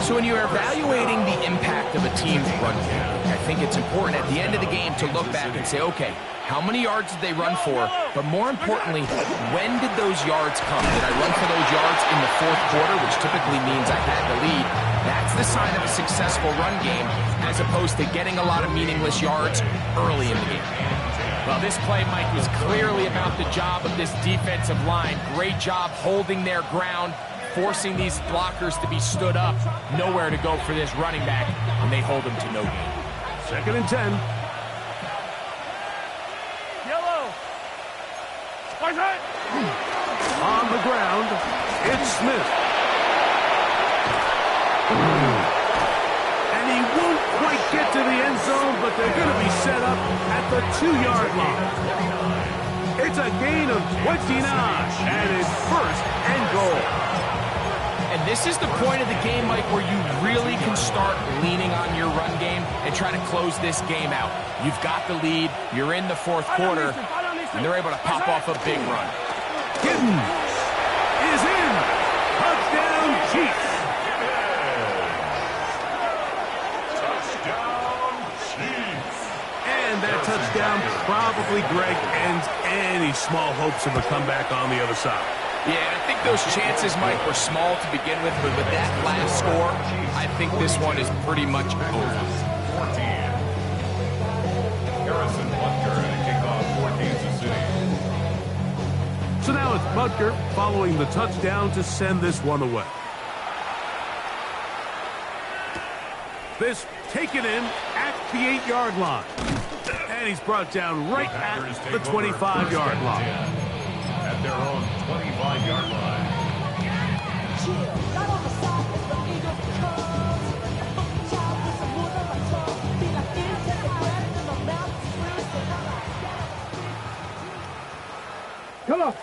So when you're evaluating the impact of a team's run game, I think it's important at the end of the game to look back and say, okay, how many yards did they run for? But more importantly, when did those yards come? Did I run for those yards in the fourth quarter, which typically means I had the lead? That's the sign of a successful run game, as opposed to getting a lot of meaningless yards early in the game. Well, this play, Mike, was clearly about the job of this defensive line. Great job holding their ground, forcing these blockers to be stood up. Nowhere to go for this running back, and they hold him to no gain. 2nd and 10. On the ground, it's Smith. And he won't quite get to the end zone, but they're going to be set up at the 2-yard line. It's a gain of 29, and it's 1st and goal. And this is the point of the game, Mike, where you really can start leaning on your run game and try to close this game out. You've got the lead, you're in the fourth quarter, and they're able to pop off a big run. Giddens is in. Touchdown, Chiefs. Touchdown, Chiefs. And that touchdown probably, Greg, ends any small hopes of a comeback on the other side. Yeah, I think those chances, Mike, were small to begin with, but with that last score, I think this one is pretty much over. 14. Harrison Butker at a kickoff for Kansas City. So now it's Butker following the touchdown to send this one away. This taken in at the 8-yard line. And he's brought down right at the 25-yard line. At their own 25-yard line.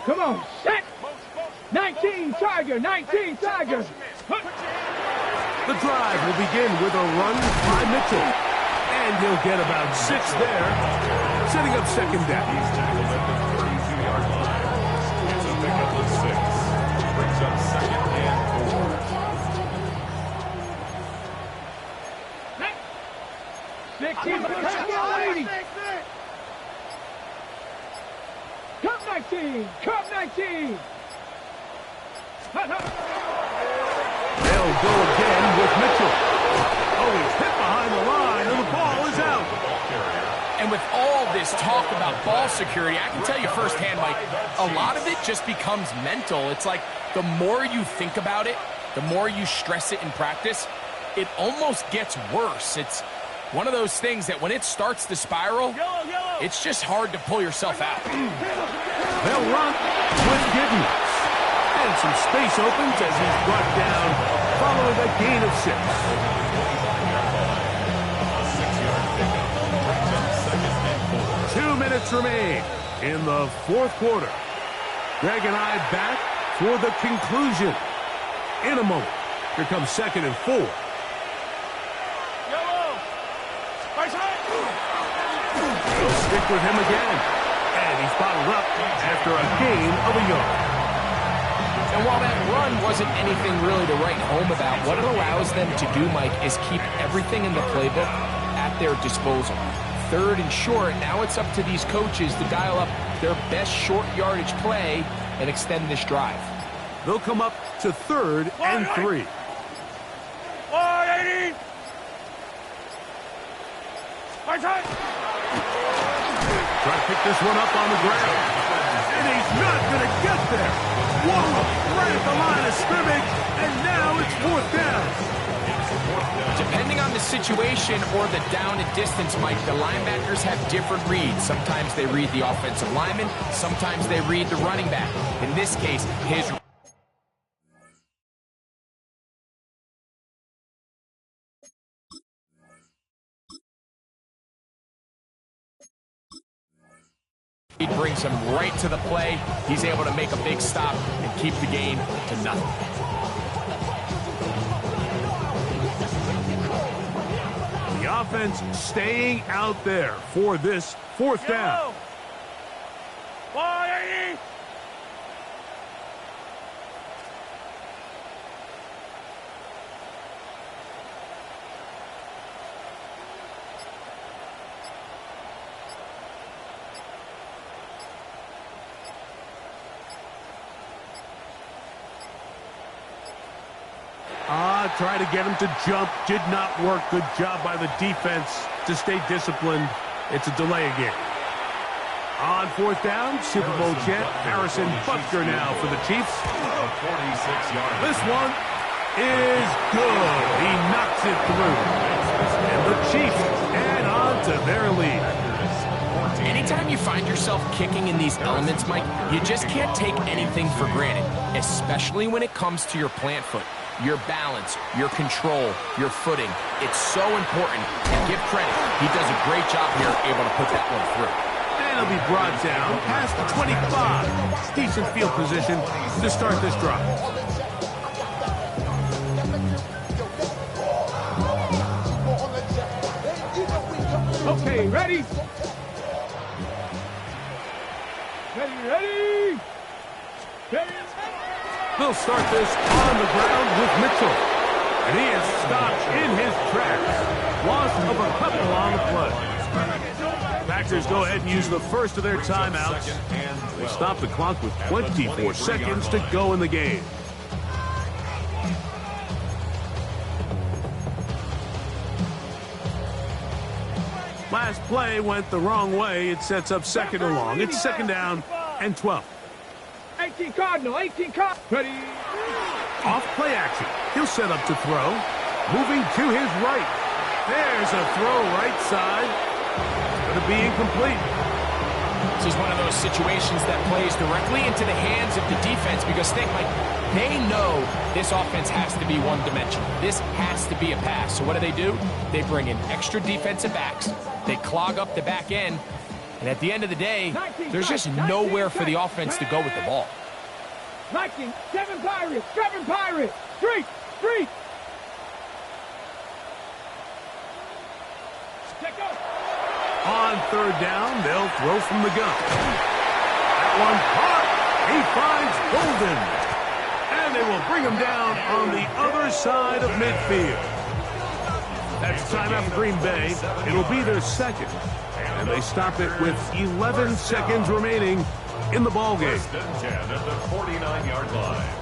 Come on, set! 19 Tiger, 19 Tiger! The drive will begin with a run by Mitchell. And he'll get about 6 there, setting up 2nd down. He's tackled at the 32-yard line. It's a pickup of 6. Brings up 2nd and 4. 16, Cup 19! Cup 19! They'll go again with Mitchell. Oh, he's hit behind the line, and the ball is out. And with all this talk about ball security, I can tell you firsthand, Mike, a lot of it just becomes mental. It's like the more you think about it, the more you stress it in practice, it almost gets worse. It's one of those things that when it starts to spiral, it's just hard to pull yourself out. They'll run with Giddens. And some space opens as he's brought down following a gain of 6. A 6-yard pickup. Brings up 2nd and 4. 2 minutes remain in the fourth quarter. Greg and I back for the conclusion. In a moment, here comes 2nd and 4. They'll stick with him again. And he's bottled up after a gain of a yard. And while that run wasn't anything really to write home about, what it allows them to do, Mike, is keep everything in the playbook at their disposal. 3rd and short, now it's up to these coaches to dial up their best short yardage play and extend this drive. They'll come up to 3rd and 3. Try to pick this one up on the ground. And he's not going to get there. Whoa, right at the line of scrimmage, and now it's 4th down. Depending on the situation or the down and distance, Mike, the linebackers have different reads. Sometimes they read the offensive lineman, sometimes they read the running back. In this case, his he brings him right to the play. He's able to make a big stop and keep the game to nothing. The offense staying out there for this fourth down. Try to get him to jump. Did not work. Good job by the defense to stay disciplined. It's a delay again. On fourth down, Super Bowl champ Harrison Butker now for the Chiefs. This one is good. He knocks it through. And the Chiefs add on to their lead. Anytime you find yourself kicking in these elements, Mike, you just can't take anything for granted, especially when it comes to your plant foot. Your balance, your control, your footing. It's so important. And give credit. He does a great job here, able to put that one through. And he'll be brought down past the 25. Decent field position to start this drive. Okay, ready? Ready? They'll start this on the ground with Mitchell. And he is stopped in his tracks. Loss of a couple on the play. Packers go ahead and use the first of their timeouts. They stop the clock with 24 seconds to go in the game. Last play went the wrong way. It sets up second and long. It's second down and 12. 18 Cardinal, 18 Cardinal. Ready? Off play action. He'll set up to throw. Moving to his right. There's a throw right side. Going to be incomplete. This is one of those situations that plays directly into the hands of the defense because think, like, they know this offense has to be one-dimensional. This has to be a pass. So what do? They bring in extra defensive backs. They clog up the back end. And at the end of the day, there's just nowhere for the offense to go with the ball. 19, 7 Pirates, 7 Pirates. Street. On third down, they'll throw from the gun. That one caught. He finds Golden. And they will bring him down on the other side of midfield. That's timeout for Green Bay. It'll be their second. And they stop it with 11 seconds remaining in the ballgame. First and 10 at the 49-yard line.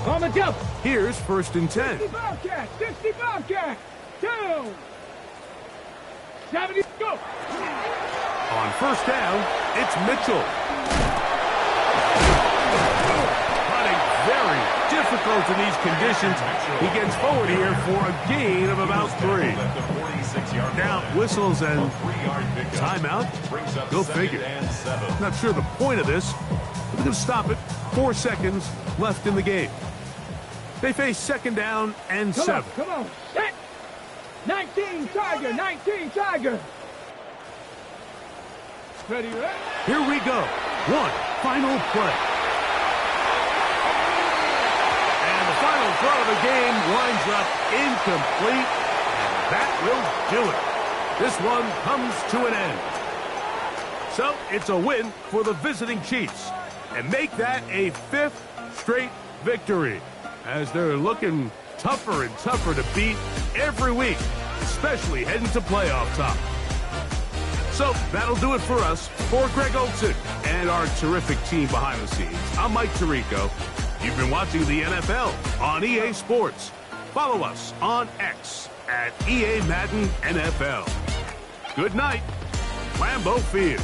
On the jump. Here's first and 10. 60 Bobcat, 60 Bobcat. 2. 70, go. On first down, it's Mitchell. Running very difficult in these conditions. He gets forward here for a gain of about 3. Now whistles and timeout. Go figure. Not sure the point of this, but they're going to stop it. 4 seconds left in the game. They face second down and 7. Come on. Set. 19 Tiger, 19 Tiger. Ready? Here we go. One final play. And the final throw of the game winds up incomplete. And that will do it. This one comes to an end. So it's a win for the visiting Chiefs. And make that a 5th straight victory. As they're looking tougher and tougher to beat every week, especially heading to playoff time. So that'll do it for us. For Greg Olson and our terrific team behind the scenes, I'm Mike Tirico. You've been watching the NFL on EA Sports. Follow us on X at EA Madden NFL. Good night, Lambeau Field.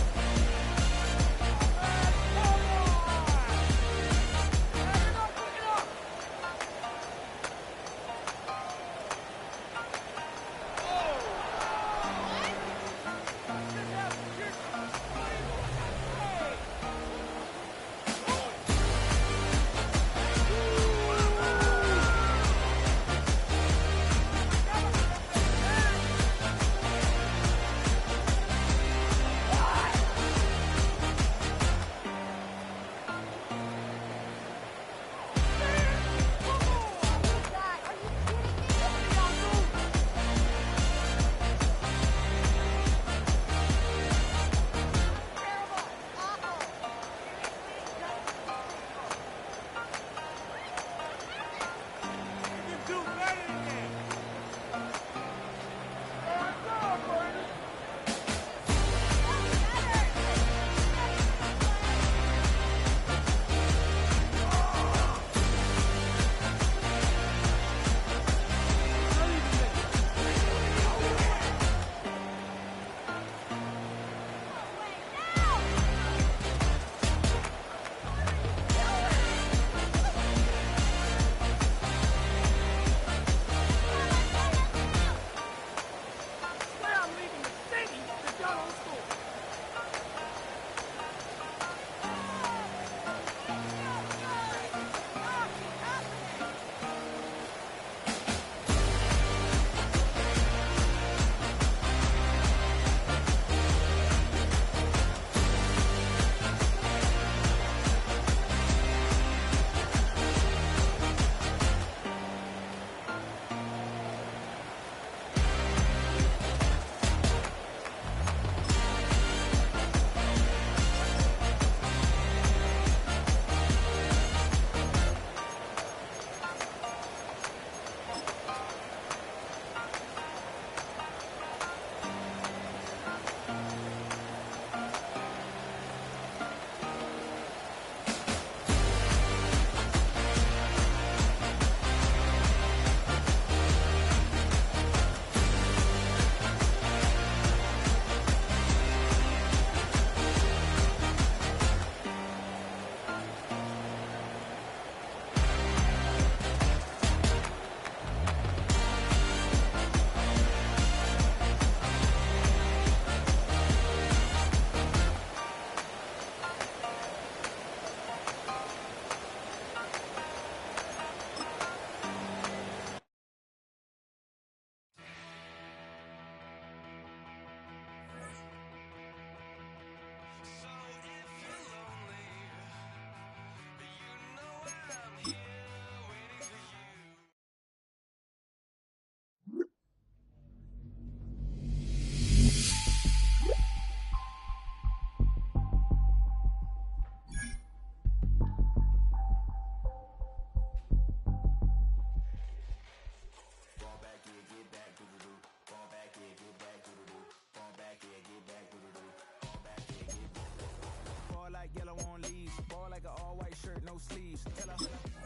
Sleeves. Tell her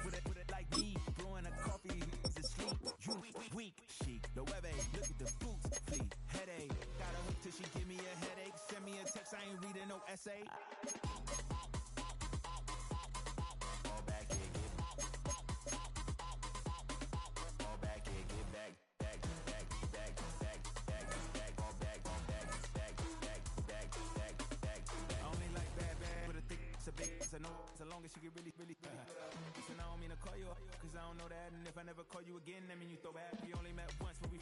with it like me, blowing a coffee, he's asleep. You weak, chic. The web look at the boots, fleet. Headache, got a hook till she give me a headache. Send me a text, I ain't reading no essay. Fall back here, fall back here, get back. I only like bad, but a thick, it's a big, it's a no, so long as she get really. Listen, I don't mean to call you up, cause I don't know that. And if I never call you again, that mean you throw back. We only met once, but we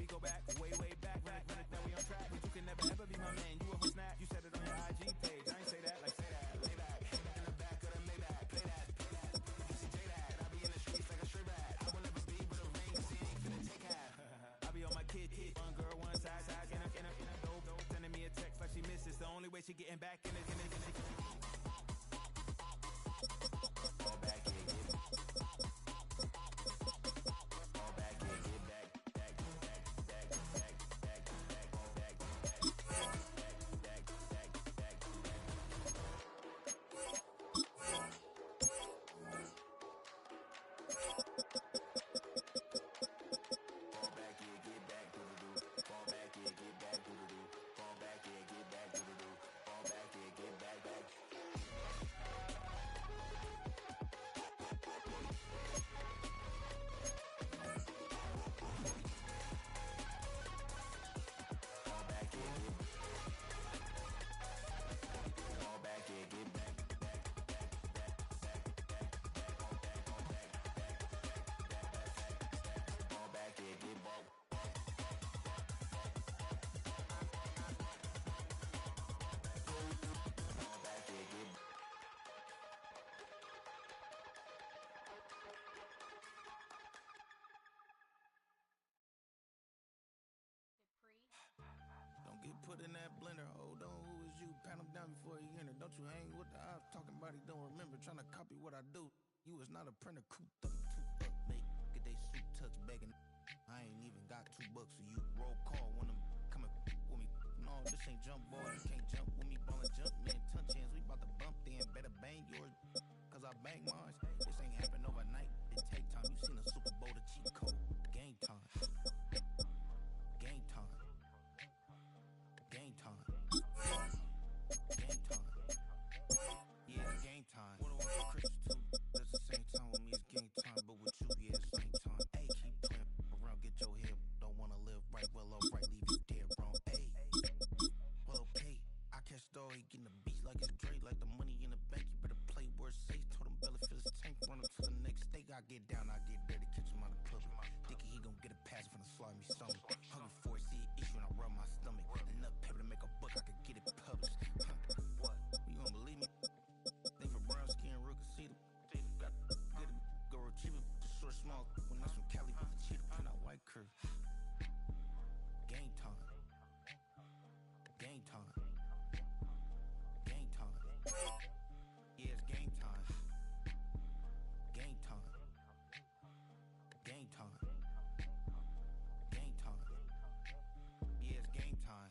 go back, way back. When it's that we on track, but you can never ever be my man. You a snap, you said it on your IG page. I ain't say that, like say that. Lay back, in the back of the Maybach, play that. You see J that, I be in the streets like a stray rat. I will never be with a ring, cause he ain't finna take half. I be on my kid, one girl, one side, in a dope, sending me a text like she misses. The only way she getting back in it. Fall back here, get back. Fall back here, get back. mud in that blender. Hold on, who is you? Pat him down before he enter. Don't you hang with the ops talking about he don't remember. Trying to copy what I do. You is not a printer, cooped up, too up, mate. Get they suit touch begging. I ain't even got $2 for you. Roll call when I'm coming with me. No, this ain't jump ball. You can't jump with me. Ballin' jump, man. Touch hands. We bout to bump then. Better bang yours, cause I bang mine. This ain't happen overnight. It take time. You seen a Super Bowl, the cheat code. Game time. Game time. Game time. Game time. Yeah, it's game time. What do I want for Christmas too? That's the same time with me, it's game time. But with you, yeah, it's same time. Hey, keep playing around, get your head. Don't wanna live right, well, alright, leave you dead wrong. Hey, well, okay. I catch the dog, he getting the beats like it's Dre, like the money in the bank. You better play where it's safe. Told him belly fill his tank, run up to the next state. I get down, I get dirty, catch him on the public. Thinking he gon' get a pass from the slime me something. Hungry for it, see an issue and I rub my stomach. Enough paper to make a book, I could get it published. What? You don't believe me? Think for brown skin, real can see them. Got get it, go retrieve it, short, small. When that's from Cali, but the cheetah print out white curve. Game time. Game time. Game time. Yeah, it's game time. Game time. Game time. Game time. Yeah, it's game time.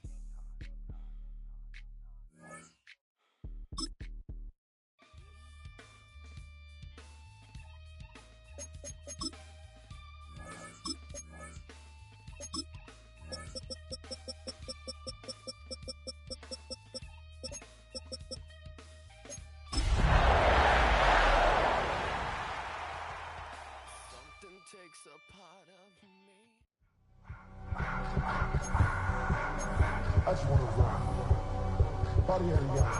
Something takes a part of me. I just want to rock. Body out of y'all.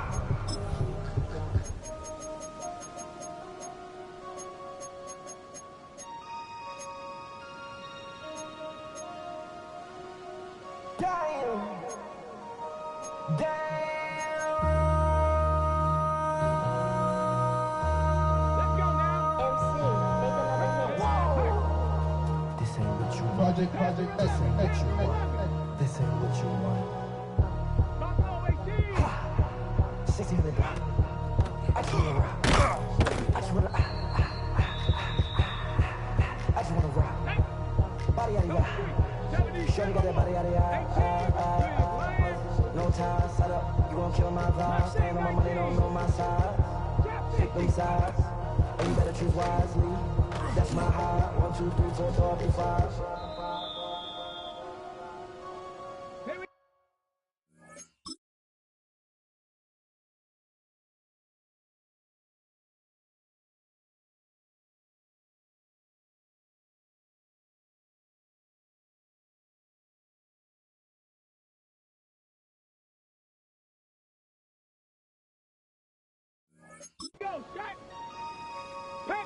Project, this ain't what you want. This ain't what you want. 60 minutes. I just wanna rock. I just wanna. I just wanna rock. Body out of ya. Shorty got that body out of ya. No time, set up. You gon' kill my vibe. Stand on my money, don't know my side. Pick them sides. And you better choose wisely. That's my high. 1, 2, 3, 4, 5, 5. Go, Jack!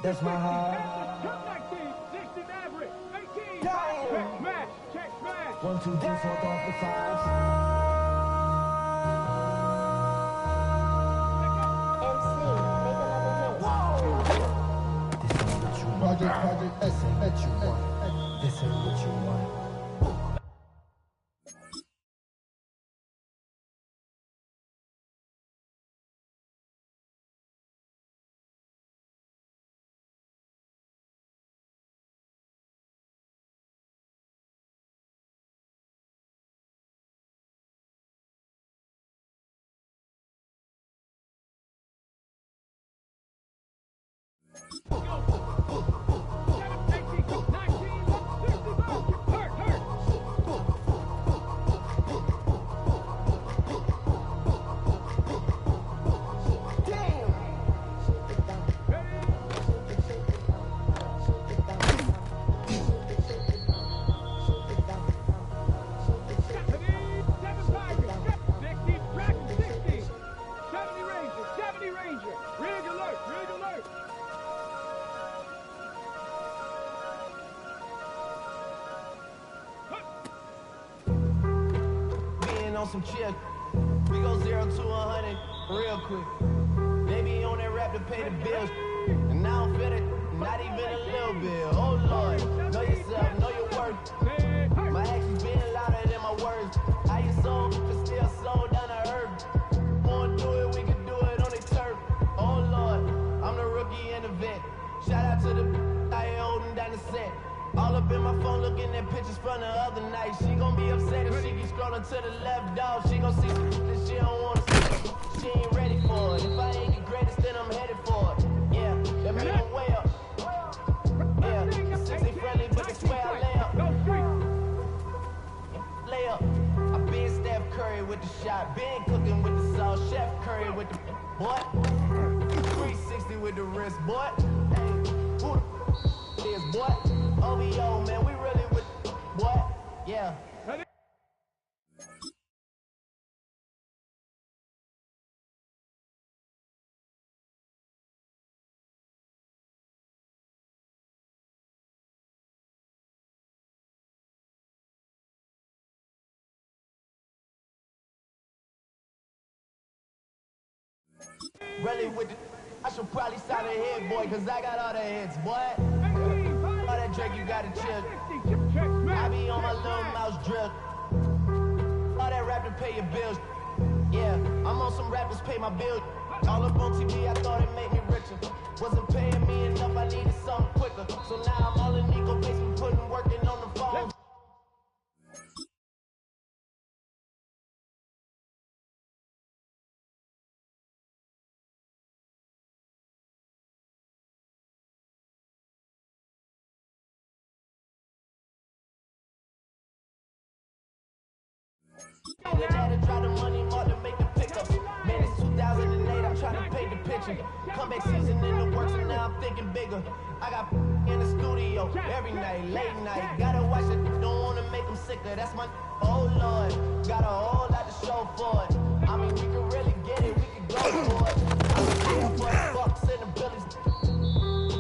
That's my heart. Top 19, 16 average, 18. Check smash, check smash. 1, 2, 3, 4, 5. Project, this ain't what you want. This ain't what you want. Some chill. We go 0 to 100 real quick. They be on that rap to pay the bills. And I don't feel it, not even a little bit. Oh Lord, know yourself, know your worth. My actions being louder than my words. How you soul can still slow down to earth. Wanna do it, we can do it on the turf. Oh Lord, I'm the rookie and the vet. Shout out to the I ain't holding down the set. All up in my phone looking at pictures from the other night. She gon' be upset if she keep scrolling to the left, dog. She gon' see some that she don't wanna see. She ain't ready for it. If I ain't the greatest, then I'm headed for it. Yeah, that mean I'm way up. Yeah, the six ain't friendly, but they swear I lay up. Lay up. I been Steph Curry with the shot. Been cooking with the sauce. Chef Curry with the boy. 360 with the wrist, boy. Hey, who the is, boy? OVO, man, we really with boy. Yeah. Really with the, I should probably sign a hit, boy, cause I got all the hits, boy. All that Drake, you gotta chill. I be on my little mouse drill. All that rap to pay your bills. Yeah, I'm on some rappers pay my bills. All up on TV, I thought it made me richer. Wasn't paying me enough, I needed something quicker. So now I'm all in Nico basement, putting working on the phone. Then had to drop the money more to make the pickups. Man, it's 2008, I'm trying to paint the picture. Comeback season in the works, and now I'm thinking bigger. I got in the studio every night, late night. Gotta watch it, don't wanna make them sicker. That's my, oh Lord. Got a whole lot to show for it. I mean, we can really get it, we can go for it. I'm here for the bucks and the billies.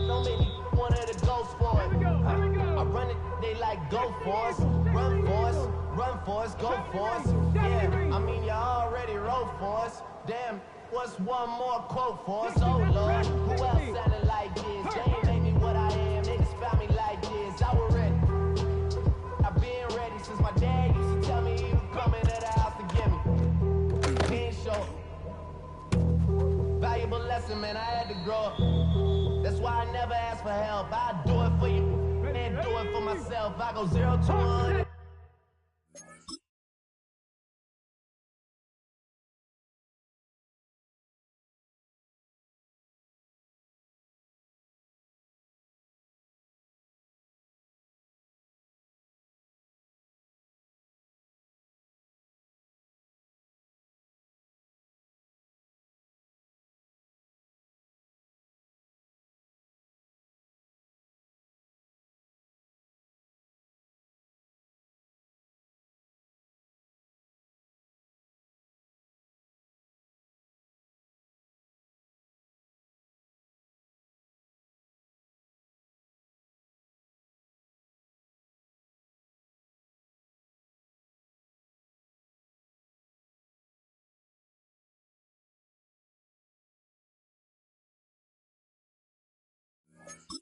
Don't make me one of the ghosts for it. I run it, they like go for us, run for us. Run for us, go for us. Yeah, I mean, you already wrote for us. Damn, what's one more quote for us? Oh Lord, who else sounded like this? They ain't made me what I am, they just found me like this. I was ready. I've been ready since my dad used to tell me he was coming to the house to get me. He ain't show. Valuable lesson, man, I had to grow up. That's why I never ask for help. I do it for you and do it for myself. I go 0 to 100.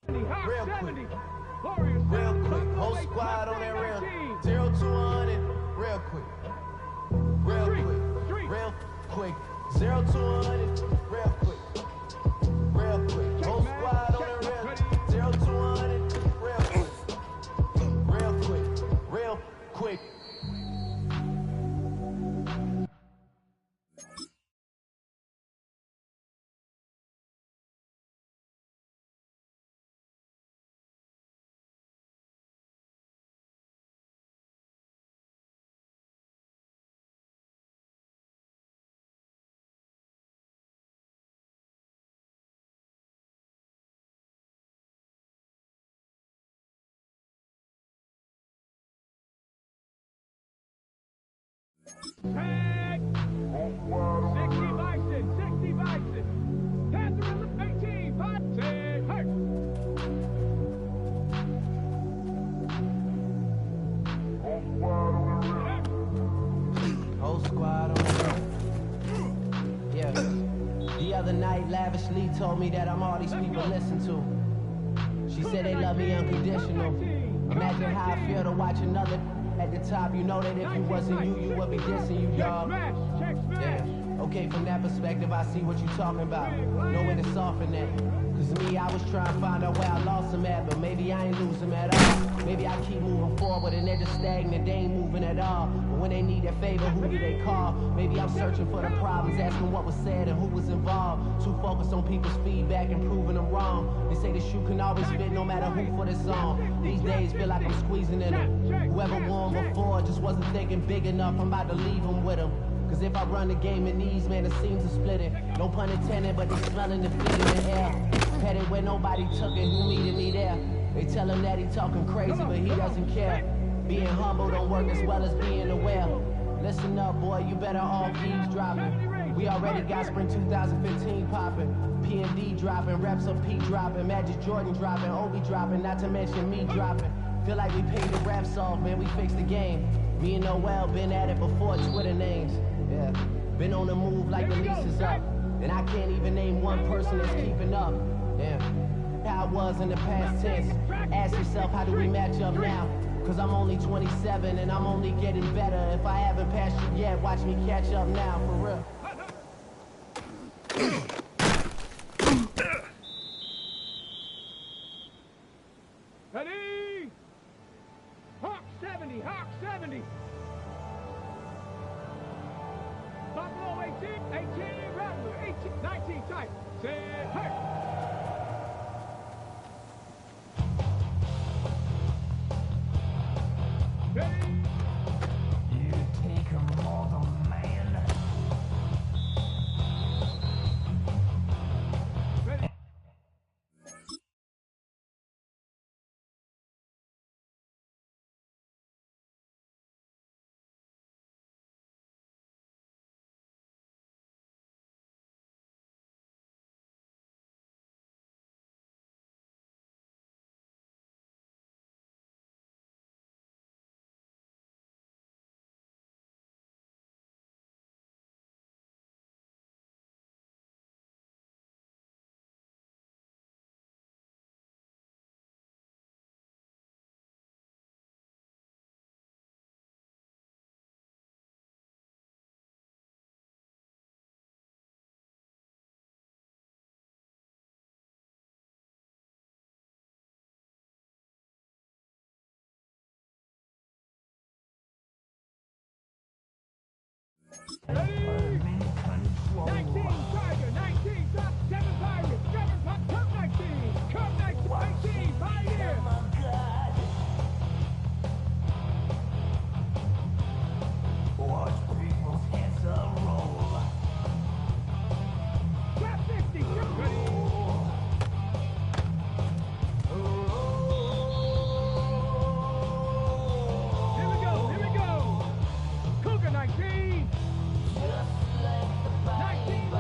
Real quick, whole squad on that real 0 to 100, real quick, real quick, 0 to 100, real quick, whole squad on that real 0 to 100, real quick. Tag! 60 Bison! 60 Bison! Panther in the 18! Tag! Hurt! Whole squad on the real. Yeah. other night lavishly told me that I'm all these people listen to. She said they love me unconditional. Imagine how I feel to watch another at the top. You know that if you wasn't you, you would be dissing you, dog. Damn. Okay, from that perspective, I see what you're talking about. Know where to soften that. Cause me, I was trying to find out where I lost them at, but maybe I ain't lose them at all. Maybe I keep moving forward and they're just stagnant, they ain't moving at all. But when they need their favor, who do they call? Maybe I'm searching for the problems, asking what was said and who was involved. Too focused on people's feedback and proving them wrong. They say the shoe can always fit no matter who for the song. These days feel like I'm squeezing in them. Whoever won before just wasn't thinking big enough, I'm about to leave them with them. Cause if I run the game in these, man, the seams are splitting. No pun intended, but they smelling defeat in the air. Headed where nobody took it, who needed me there? They tell him that he talking crazy, but he doesn't care. Being humble don't work as well as being aware. Listen up, boy, you better off eavesdropping. We already got spring 2015 popping. P&D dropping, reps of P dropping, Magic Jordan dropping, Obi dropping, not to mention me dropping. Feel like we paid the raps off, man, we fixed the game. Me and Noel been at it before Twitter names. Yeah, been on the move like the lease is up. And I can't even name one person that's keeping up. Yeah, how I was in the past tense. Ask yourself, how do we match up now? Cause I'm only 27 and I'm only getting better. If I haven't passed you yet, watch me catch up now, for real. Ready? Hawk 70, Hawk 70. Buffalo 18, 18, Rattler 18, 19, tight. Say, hey. Ready? You take him for the man. Ready? Ready? 19, Tiger, 19, top 7 Pirates, 7 pop, Cup 19, Cup 19, Pioneer. Watch people's heads roll. Trap 50, ready? Here we go. Cougar 19. 19.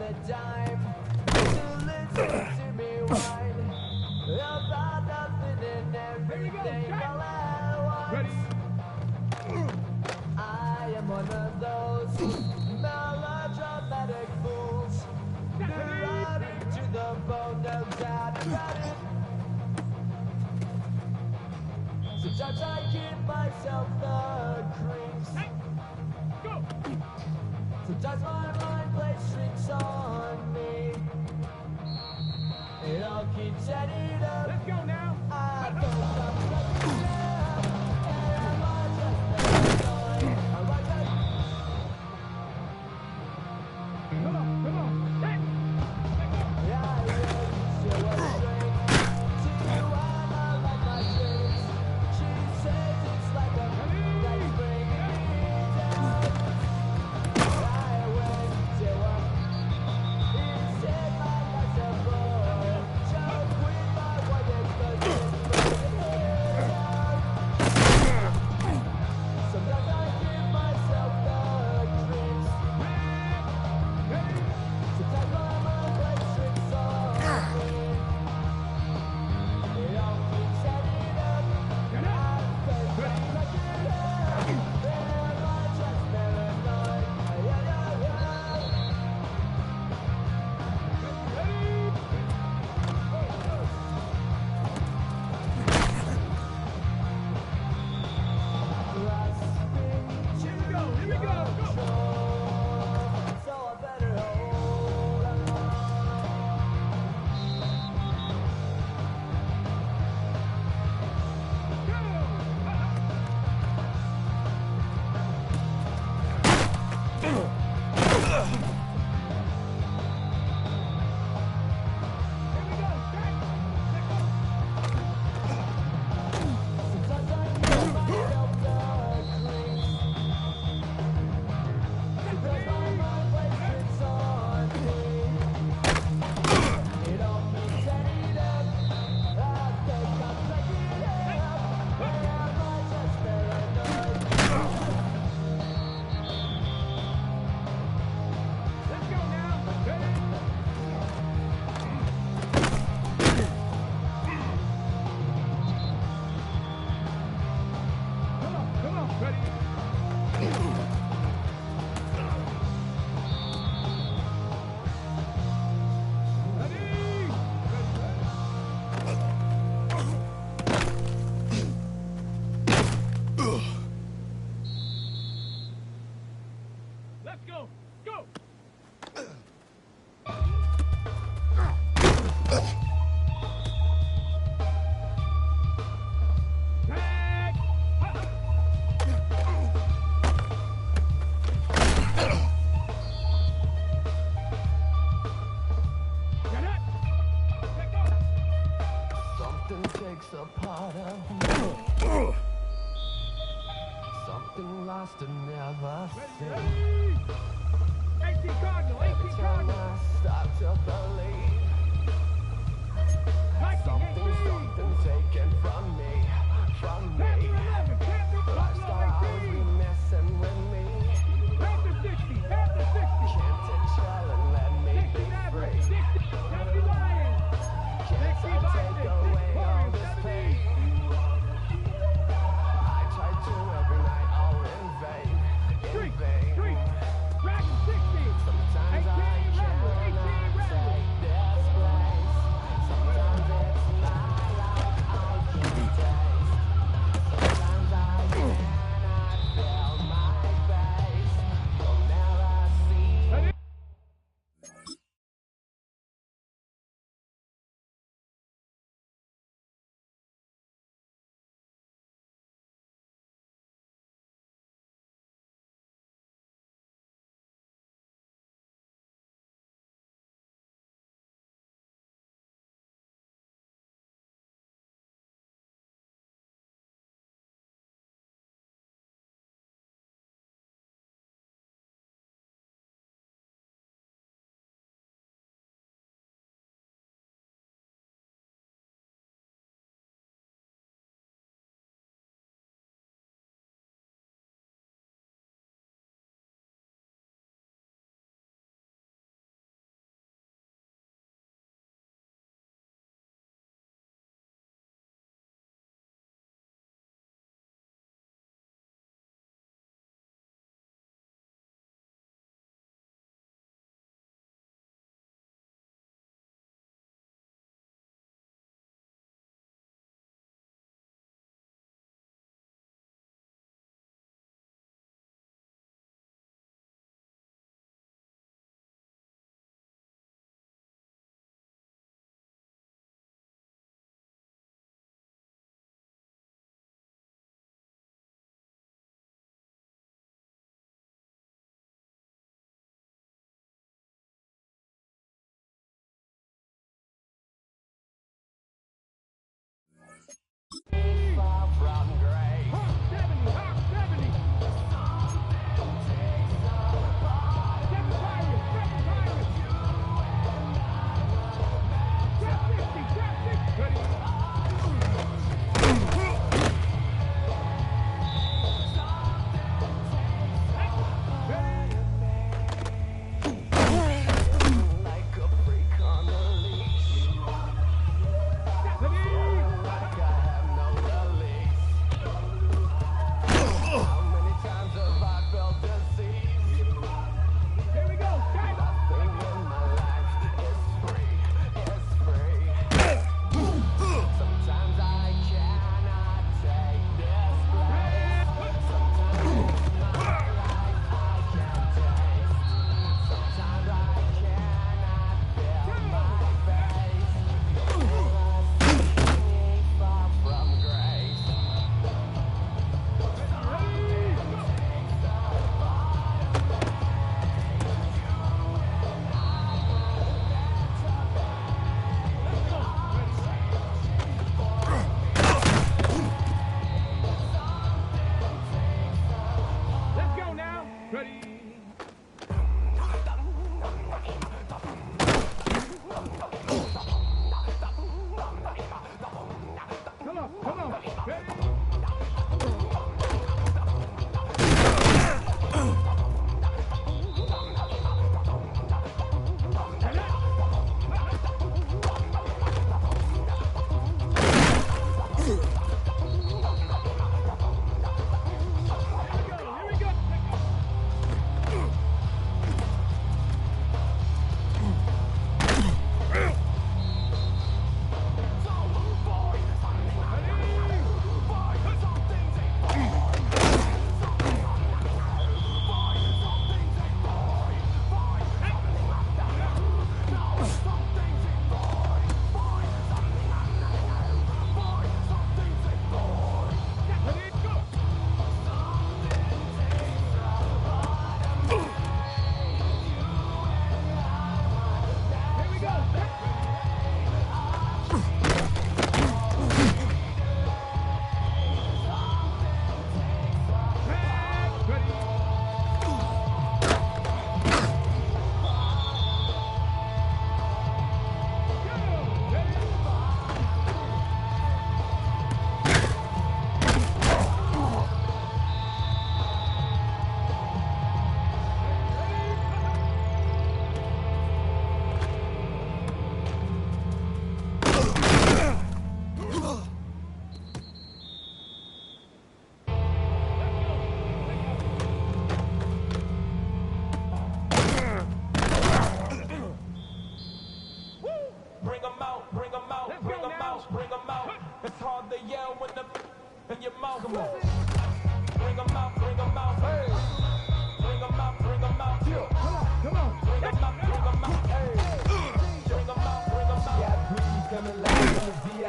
a dime to listen to me whine about nothing and everything all at once. I am one of those melodramatic fools, neurotic to the bone, no doubt about it. Sometimes I give myself the creeps. Sometimes my mind plays tricks on me. It all keeps adding up. Let's go now. I don't stop looking up. Am I just paranoid? Am I just... Come on. Hey. I wish it was strange to you. I'm like my dreams. She says it's like a that's bringing me down. I went to her. He said my life's a bore. Joke with my wife explosion. Sometimes I give myself the creeps. Sometimes my mind plays tricks on me. It all keeps adding up. I feel like it up. Am I just paranoid? Here we go. So I better hold on. Sometimes I give myself the creeps. Sometimes my mind plays tricks on me. It all keeps adding up. I think I'm taking it up. Am I just paranoid? Let's go now. Ready? Come on. Ready? Ready? Let's go. Go. Tag. Get it. Let go. Something takes a part of me. Something lost and never seen. Ready? 18 Cardinal. 18 Time Cardinal. I start to believe something taken from me. Panther 11. Panther Life's Cardinal gonna always be 18. messing with me. Panther 60. Panther 60. Can't take chill and let me 60 be Maverick. free. 60. Happy Lions. Can't 60 take Vikings. 6 away all Warriors. this 70. pain. I try to every night, all in vain. In Street. vain. Street. Dragon 60. Sometimes 18 I Rebel. 18 cannot Rebel. take this place. Sometimes it's my life I can taste. Sometimes I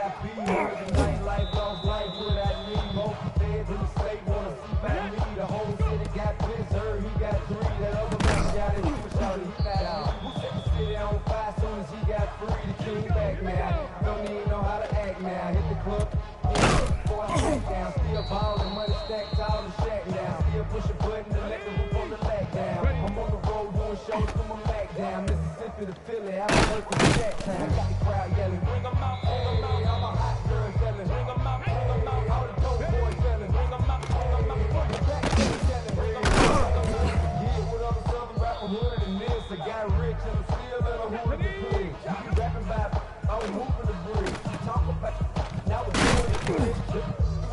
got be here. The nightlife lost life without me. Most feds in the state wanna see by me. The whole city got pissed, heard he got 3. That other man got it, he shouted, he got out. Who set the city on fire soon as he got free? The king back now. Don't even know how to act now. Hit the club, before I sat down. Still ballin', money stacked tall and shack now. Still push a button to let the roof on the lag down. I'm on the road doing shows from my Mac down. Mississippi to Philly, I was working the shack town. Got the crowd yelling, bring 'em out, bring 'em out. All my hot girls yelling, bring 'em out, bring 'em out. All the dope boys yelling, bring 'em out, bring 'em out. Fuck the back yelling, bring 'em out. Yeah, what other southern rapper hooded than this? I got rich and I'm still in a hood to play. You rapping about, I was moving the bridge. Talk about, now we're doing it quick.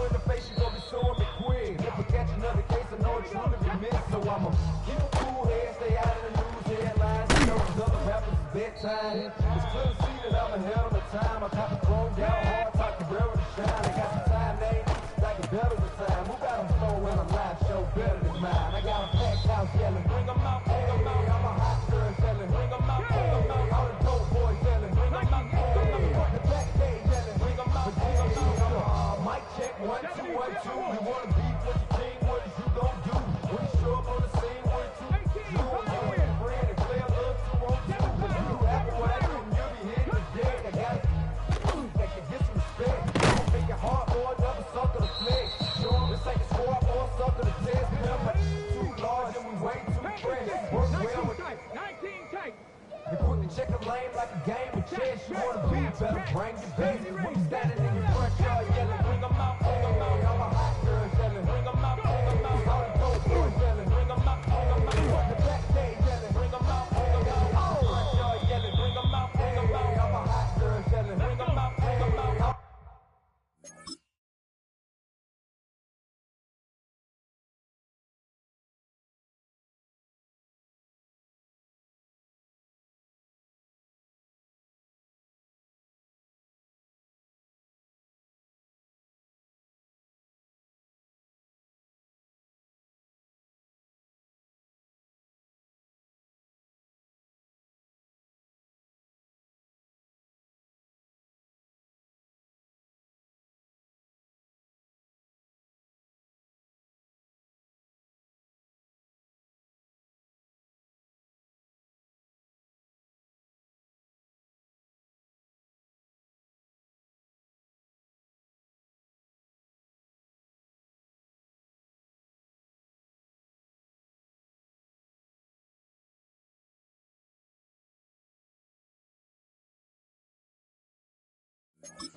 In the face, you gon' be showing me quick. If I catch another case, I know it's truly be missed. So I'ma keep a cool head, stay out of the news headlines. You know these other rappers is bedtime. It's clear to see that I'm ahead of the time. I cop the chrome down hard, talk the rail to shine. I got some time, they ain't like it better with time. Who got them slow when I'm live show better than mine? I got a packed house yelling, bring 'em out, bring 'em out. I'm a hot girl yelling, bring 'em out, bring 'em out. All the dope boys yelling, bring 'em out, bring 'em out. Fuck the backstage yelling, bring 'em out, bring 'em out. Mic check, 1, 2, 1, 2. You wanna beef with your king, what is you gon' do? When you show up on the scene, what is you and your friend and play a little 2 on 2. When you rap what I do, you'll be hitting the deck. I got it, that can get some respect. Don't make it hard for another sucker to flex. Show 'em this ain't the score or a sucker to test. Remember, too large and we way too fresh. Work well with 19 tight. you put the checker lane like a game of chess. You wanna be better, bring your best. When you standing in your front yard yelling, bring 'em out, bring 'em out. All my hot girls yelling, bring 'em out, bring 'em out. All the dope boys yelling, bring 'em out, bring 'em out. Fuck the backstage yelling, bring 'em out, bring 'em out. All the front yard yelling, bring 'em out, bring 'em out. All my hot girls yelling, bring 'em out, bring 'em out.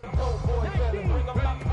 Dope boys yelling, bring 'em out.